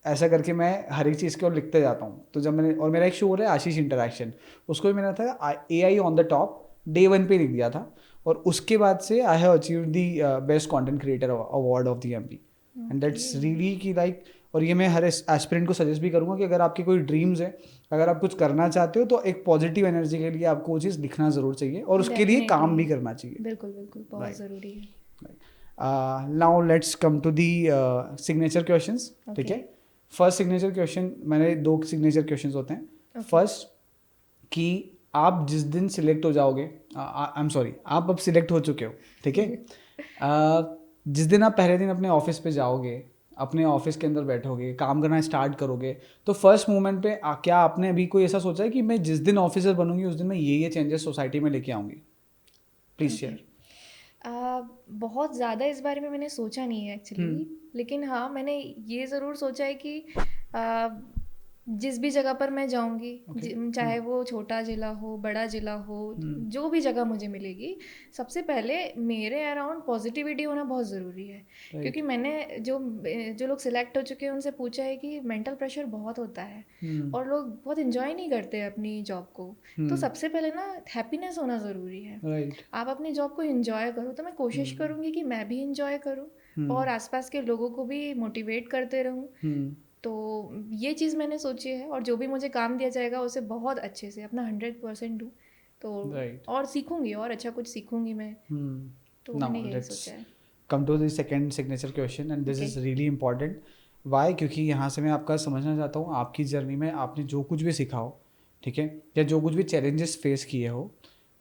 ऐसा करके मैं हर एक चीज़ के और लिखते जाता हूँ। तो जब मैंने, और मेरा एक शो हो रहा है आशीष इंटरेक्शन, उसको भी मैंने था AI on the top Day 1 पे लिख दिया था। और उसके बाद से I have achieve the best content creator award of the MP and that's really कि लाइक, और ये मैं हर एस्पिरेंट को सजेस्ट भी करूँगा कि अगर आपके कोई ड्रीम्स है, अगर आप कुछ करना चाहते हो, तो एक पॉजिटिव एनर्जी के लिए आपको वो चीज़ लिखना ज़रूर चाहिए और उसके लिए काम भी करना चाहिए। बिल्कुल बिल्कुल, बहुत ज़रूरी है। Now let's come to the signature questions, ठीक है। फर्स्ट सिग्नेचर क्वेश्चन, मैंने 2 सिग्नेचर क्वेश्चंस होते हैं। फर्स्ट कि आप जिस दिन सिलेक्ट हो जाओगे, आई एम सॉरी, आप अब सिलेक्ट हो चुके हो, ठीक है। जिस दिन आप पहले दिन अपने ऑफिस पे जाओगे, अपने ऑफिस के अंदर बैठोगे, काम करना स्टार्ट करोगे, तो फर्स्ट मोमेंट पे क्या आपने अभी कोई ऐसा सोचा है कि मैं जिस दिन ऑफिसर बनूंगी उस दिन मैं ये चेंजेस सोसाइटी में लेके आऊँगी? Please share. बहुत ज़्यादा इस बारे में मैंने सोचा नहीं है एक्चुअली, लेकिन हाँ मैंने ये ज़रूर सोचा है कि जिस भी जगह पर मैं जाऊंगी, चाहे वो छोटा ज़िला हो, बड़ा ज़िला हो, जो भी जगह मुझे मिलेगी, सबसे पहले मेरे अराउंड पॉजिटिविटी होना बहुत ज़रूरी है। क्योंकि मैंने जो लोग सिलेक्ट हो चुके हैं उनसे पूछा है कि मेंटल प्रेशर बहुत होता है और लोग बहुत इन्जॉय नहीं करते अपनी जॉब को। तो सबसे पहले ना हैप्पीनेस होना ज़रूरी है। आप अपनी जॉब को इन्जॉय करो। तो मैं कोशिश करूँगी कि मैं भी इन्जॉय करूँ और आसपास के लोगों को भी मोटिवेट करते रहूँ। तो ये चीज़ मैंने सोची है, और जो भी मुझे काम दिया जाएगा उसे बहुत अच्छे से अपना 100% दूँ। तो और सीखूंगी, और अच्छा कुछ सीखूंगी मैं। तो मैंने यही सोचा है। Come to the second signature question and this is really important. Why? क्योंकि यहाँ से मैं आपका समझना चाहता हूँ, आपकी जर्नी में आपने जो कुछ भी सीखा हो, ठीक है, या जो कुछ भी चैलेंजेस फेस किए हो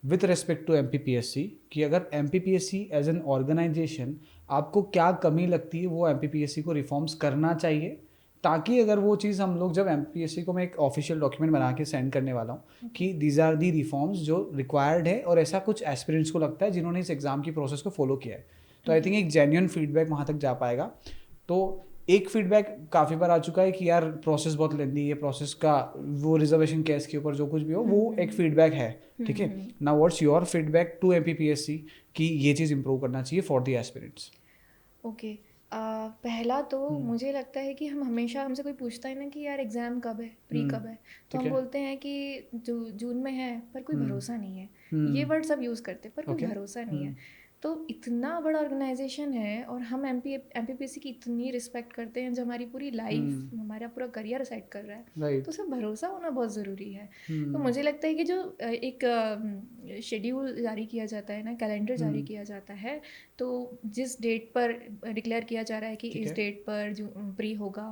विथ रिस्पेक्ट टू MPPSC, कि अगर MPPSC एज एन ऑर्गेनाइजेशन आपको क्या कमी लगती है, वो MPPSC को रिफॉर्म्स करना चाहिए, ताकि अगर वो चीज़ हम लोग जब MPSC को मैं एक ऑफिशियल डॉक्यूमेंट बना के सेंड करने वाला हूँ कि दीज आर दी रिफॉर्म्स जो रिक्वायर्ड है, और ऐसा कुछ एस्पिरेंट्स को लगता है जिन्होंने इस एग्जाम की प्रोसेस को फॉलो किया है, तो आई थिंक एक जेन्युइन फीडबैक वहाँ तक जा पाएगा। तो एक फीडबैक काफ़ी बार आ चुका है कि यार प्रोसेस बहुत लेंदी है, प्रोसेस का वो रिजर्वेशन केस के ऊपर जो कुछ भी हो वो एक फीडबैक है, ठीक है। Now what's your feedback to MPPSC कि ये चीज़ इंप्रूव करना चाहिए फॉर द एस्पिरेंट्स? ओके, पहला तो मुझे लगता है कि हम हमेशा, हमसे कोई पूछता है ना कि यार एग्ज़ाम कब है, प्री कब है, तो हम बोलते हैं कि जून में है, पर कोई भरोसा नहीं है। ये वर्ड सब यूज़ करते हैं, पर कोई भरोसा नहीं है। तो इतना बड़ा ऑर्गेनाइजेशन है और हम MPPSC की इतनी रिस्पेक्ट करते हैं, जो हमारी पूरी लाइफ, हमारा पूरा करियर सेट कर रहा है, तो सब भरोसा होना बहुत ज़रूरी है। तो मुझे लगता है कि जो एक शेड्यूल जारी किया जाता है ना, कैलेंडर जारी किया जाता है, तो जिस डेट पर डिक्लेयर किया जा रहा है कि इस डेट पर जो प्री होगा,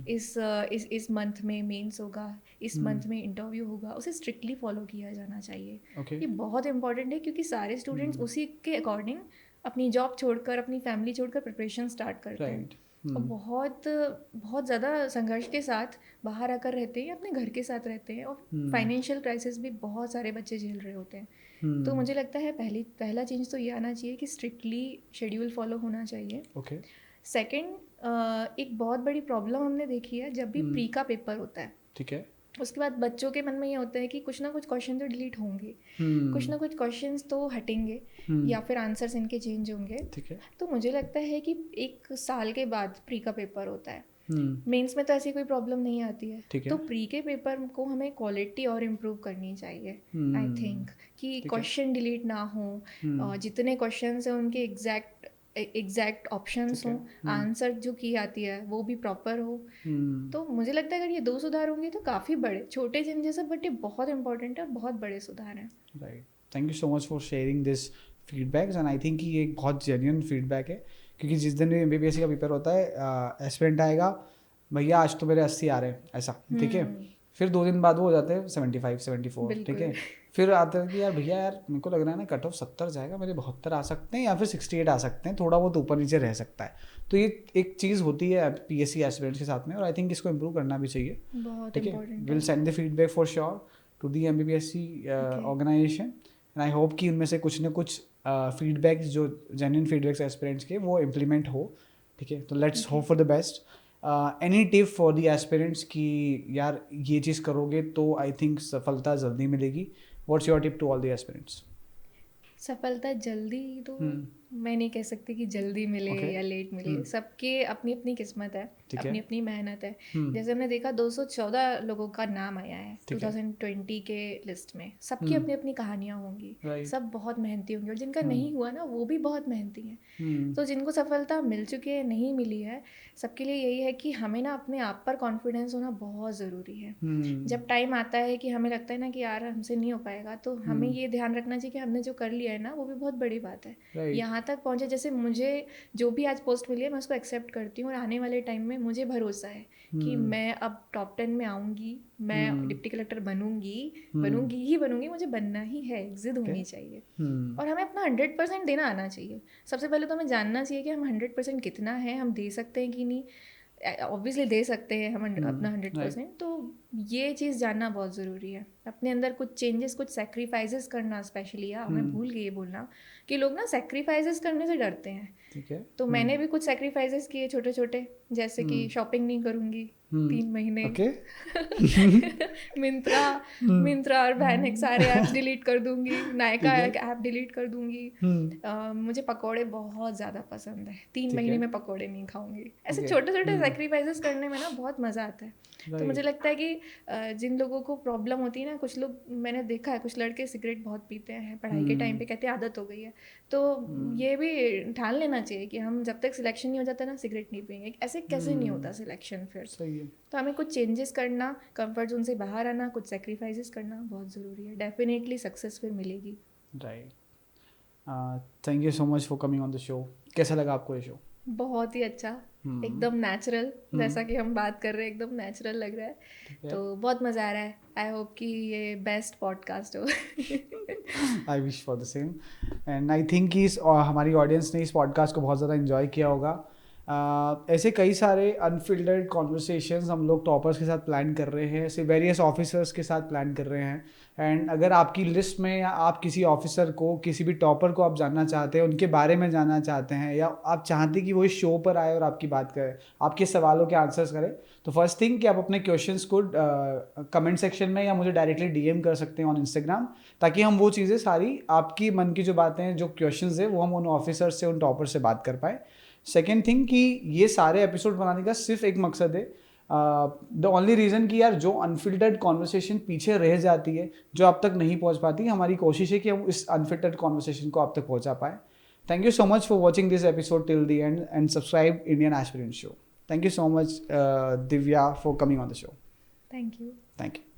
इस मंथ में मेंस होगा, इस मंथ में इंटरव्यू होगा, उसे स्ट्रिक्टली फॉलो किया जाना चाहिए। ये बहुत इंपॉर्टेंट है, क्योंकि सारे स्टूडेंट्स उसी के अकॉर्डिंग अपनी जॉब छोड़कर, अपनी फैमिली छोड़कर प्रिपरेशन स्टार्ट करते हैं और बहुत ज़्यादा संघर्ष के साथ बाहर आकर रहते हैं, अपने घर के साथ रहते हैं, और फाइनेंशियल क्राइसिस भी बहुत सारे बच्चे झेल रहे होते हैं। तो मुझे लगता है पहला चेंज तो ये आना चाहिए कि स्ट्रिक्टली शेड्यूल फॉलो होना चाहिए। सेकेंड, एक बहुत बड़ी प्रॉब्लम हमने देखी है जब भी प्री का पेपर होता है, ठीक है, उसके बाद बच्चों के मन में ये होता है कि कुछ ना कुछ क्वेश्चन तो डिलीट होंगे, कुछ ना कुछ क्वेश्चंस तो हटेंगे, या फिर आंसर्स इनके चेंज होंगे। तो मुझे लगता है कि 1 साल के बाद प्री का पेपर होता है, मेंस में तो ऐसी कोई प्रॉब्लम नहीं आती है। तो प्री के पेपर को हमें क्वालिटी और इम्प्रूव करनी चाहिए, आई थिंक, कि क्वेश्चन डिलीट ना हो, जितने क्वेश्चंस हैं उनके एग्जैक्ट ऑप्शंस हों, आंसर जो की आती है वो भी प्रॉपर हो। तो मुझे लगता है अगर ये 2 सुधार होंगे तो काफ़ी बड़े, छोटे चेंजेस है बट ये बहुत इंपॉर्टेंट है और बहुत बड़े सुधार हैं। Right, thank you so much for sharing this feedbacks and I think ये एक बहुत जेन्युइन फीडबैक है, क्योंकि जिस दिन भी MPPSC का पेपर होता है, एस्पिरेंट आएगा, भैया आज तो मेरे 80 आ रहे हैं, ऐसा, ठीक है, फिर 2 दिन बाद वो हो जाते हैं 75 74, ठीक है, फिर आता है कि यार भैया यार मेरे को लग रहा है ना कट ऑफ 70 जाएगा, मेरे 72 आ सकते हैं या फिर 68 आ सकते हैं, थोड़ा बहुत ऊपर नीचे रह सकता है। तो ये एक चीज़ होती है PSC एस्पिरेंट्स के साथ में, और आई थिंक इसको इम्प्रूव करना भी चाहिए, ठीक है। Will send the feedback for sure to the MPPSC organisation and I hope कि उनमें से कुछ ना कुछ फीडबैक्स जो जेन्युइन फीडबैक्स एस्पिरेंट्स के वो इम्प्लीमेंट हो, ठीक है। तो let's hope for the best. Any tip for the aspirants कि यार ये चीज़ करोगे तो आई थिंक सफलता जल्दी मिलेगी? What's your tip to all the aspirants? सफलता जल्दी तो हम्म, मैं नहीं कह सकती कि जल्दी मिले Okay. या लेट मिले, सबके अपनी अपनी किस्मत है, ठीक है। अपनी अपनी मेहनत है। हम्म, जैसे हमने देखा 214 लोगों का नाम आया है ठीक है। 2020 के लिस्ट में, सबकी अपनी अपनी कहानियाँ होंगी, राइट। सब बहुत मेहनती होंगे, और जिनका नहीं हुआ ना वो भी बहुत मेहनती हैं। हम्म, तो जिनको सफलता मिल चुकी है, नहीं मिली है, सबके लिए यही है कि हमें ना अपने आप पर कॉन्फिडेंस होना बहुत ज़रूरी है। जब टाइम आता है कि हमें लगता है ना कि यार हमसे नहीं हो पाएगा, तो हमें ये ध्यान रखना चाहिए कि हमने जो कर लिया है ना वो भी बहुत बड़ी बात है। राइट। यहाँ तक पहुँचे, जैसे मुझे जो भी आज पोस्ट मिली है मैं उसको एक्सेप्ट करती हूँ, और आने वाले टाइम में मुझे भरोसा है कि मैं अब टॉप 10 में आऊँगी, मैं डिप्टी कलेक्टर बनूंगी ही बनूंगी, मुझे बनना ही है, जिद होनी चाहिए। और हमें अपना 100% देना आना चाहिए। सबसे पहले तो हमें जानना चाहिए कि हम 100% कितना है, हम दे सकते हैं कि नहीं। ऑब्वियसली दे सकते हैं हम अपना 100%, तो ये चीज़ जानना बहुत ज़रूरी है। अपने अंदर कुछ चेंजेस, कुछ सेक्रीफाइसेस करना, स्पेशली यार मैं भूल गई ये बोलना कि लोग ना सेक्रीफाइसेस करने से डरते हैं। ठीक है। तो मैंने भी कुछ सेक्रीफाइसेस किए छोटे छोटे, जैसे कि शॉपिंग नहीं करूँगी 3 महीने, ओके। मिंत्रा और भैनिक सारे ऐप्स डिलीट कर दूंगी, नायका ठीक है। ऐप डिलीट कर दूंगी। मुझे पकौड़े बहुत ज़्यादा पसंद है, 3 ठीक महीने है। में पकौड़े नहीं खाऊंगी। ऐसे Okay. छोटे छोटे सेक्रीफाइसेस करने में ना बहुत मज़ा आता है। तो Right. मुझे लगता है कि जिन लोगों को प्रॉब्लम होती है ना, कुछ लोग मैंने देखा है, कुछ लड़के सिगरेट बहुत पीते हैं पढ़ाई के टाइम पे, कहते हैं आदत हो गई है। तो ये भी ठान लेना चाहिए कि हम जब तक सिलेक्शन नहीं हो जाता ना सिगरेट नहीं पियेंगे। ऐसे कैसे नहीं होता सिलेक्शन फिर। सही है। तो हमें कुछ चेंजेस करना, कंफर्ट जोन से बाहर आना, कुछ सेक्रीफाइसेस करना बहुत ज़रूरी है। डेफिनेटली सक्सेस फिर मिलेगी। Right. Thank you so much for coming on the show. कैसा लगा आपको ये शो? बहुत ही अच्छा, एकदम नेचुरल, जैसा कि हम बात कर रहे हैं एकदम नेचुरल लग रहा है। है। तो बहुत मज़ा आ रहा है। आई होप कि ये बेस्ट पॉडकास्ट हो। I wish for the same, and I think कि हमारी ऑडियंस ने इस पॉडकास्ट को बहुत ज़्यादा इन्जॉय किया होगा। ऐसे कई सारे अनफिल्टर्ड कॉन्वर्सेशंस हम लोग टॉपर्स के साथ प्लान कर रहे हैं, ऐसे वेरियस ऑफिसर्स के साथ प्लान कर रहे हैं। एंड अगर आपकी लिस्ट में या आप किसी ऑफिसर को, किसी भी टॉपर को आप जानना चाहते हैं, उनके बारे में जानना चाहते हैं, या आप चाहते हैं कि वो इस शो पर आए और आपकी बात करें, आपके सवालों के आंसर्स करें, तो फर्स्ट थिंग कि आप अपने क्वेश्चंस को कमेंट सेक्शन में या मुझे डायरेक्टली डीएम कर सकते हैं ऑन इंस्टाग्राम, ताकि हम वो चीज़ें सारी आपकी मन की जो बातें हैं, जो क्वेश्चंस है, वो हम उन ऑफिसर से, उन टॉपर से बात कर पाए। सेकेंड थिंग कि ये सारे एपिसोड बनाने का सिर्फ एक मकसद है, द ओनली रीज़न कि यार जो अनफिल्टर्ड कॉन्वर्सेशन पीछे रह जाती है, जो आप तक नहीं पहुंच पाती, हमारी कोशिश है कि हम इस अनफिल्टर्ड कॉन्वर्सेशन को आप तक पहुंचा पाए। Thank you so much for watching this episode till the end and subscribe Indian aspirant show. Thank you so much Divya for coming on the show. Thank you. Thank you.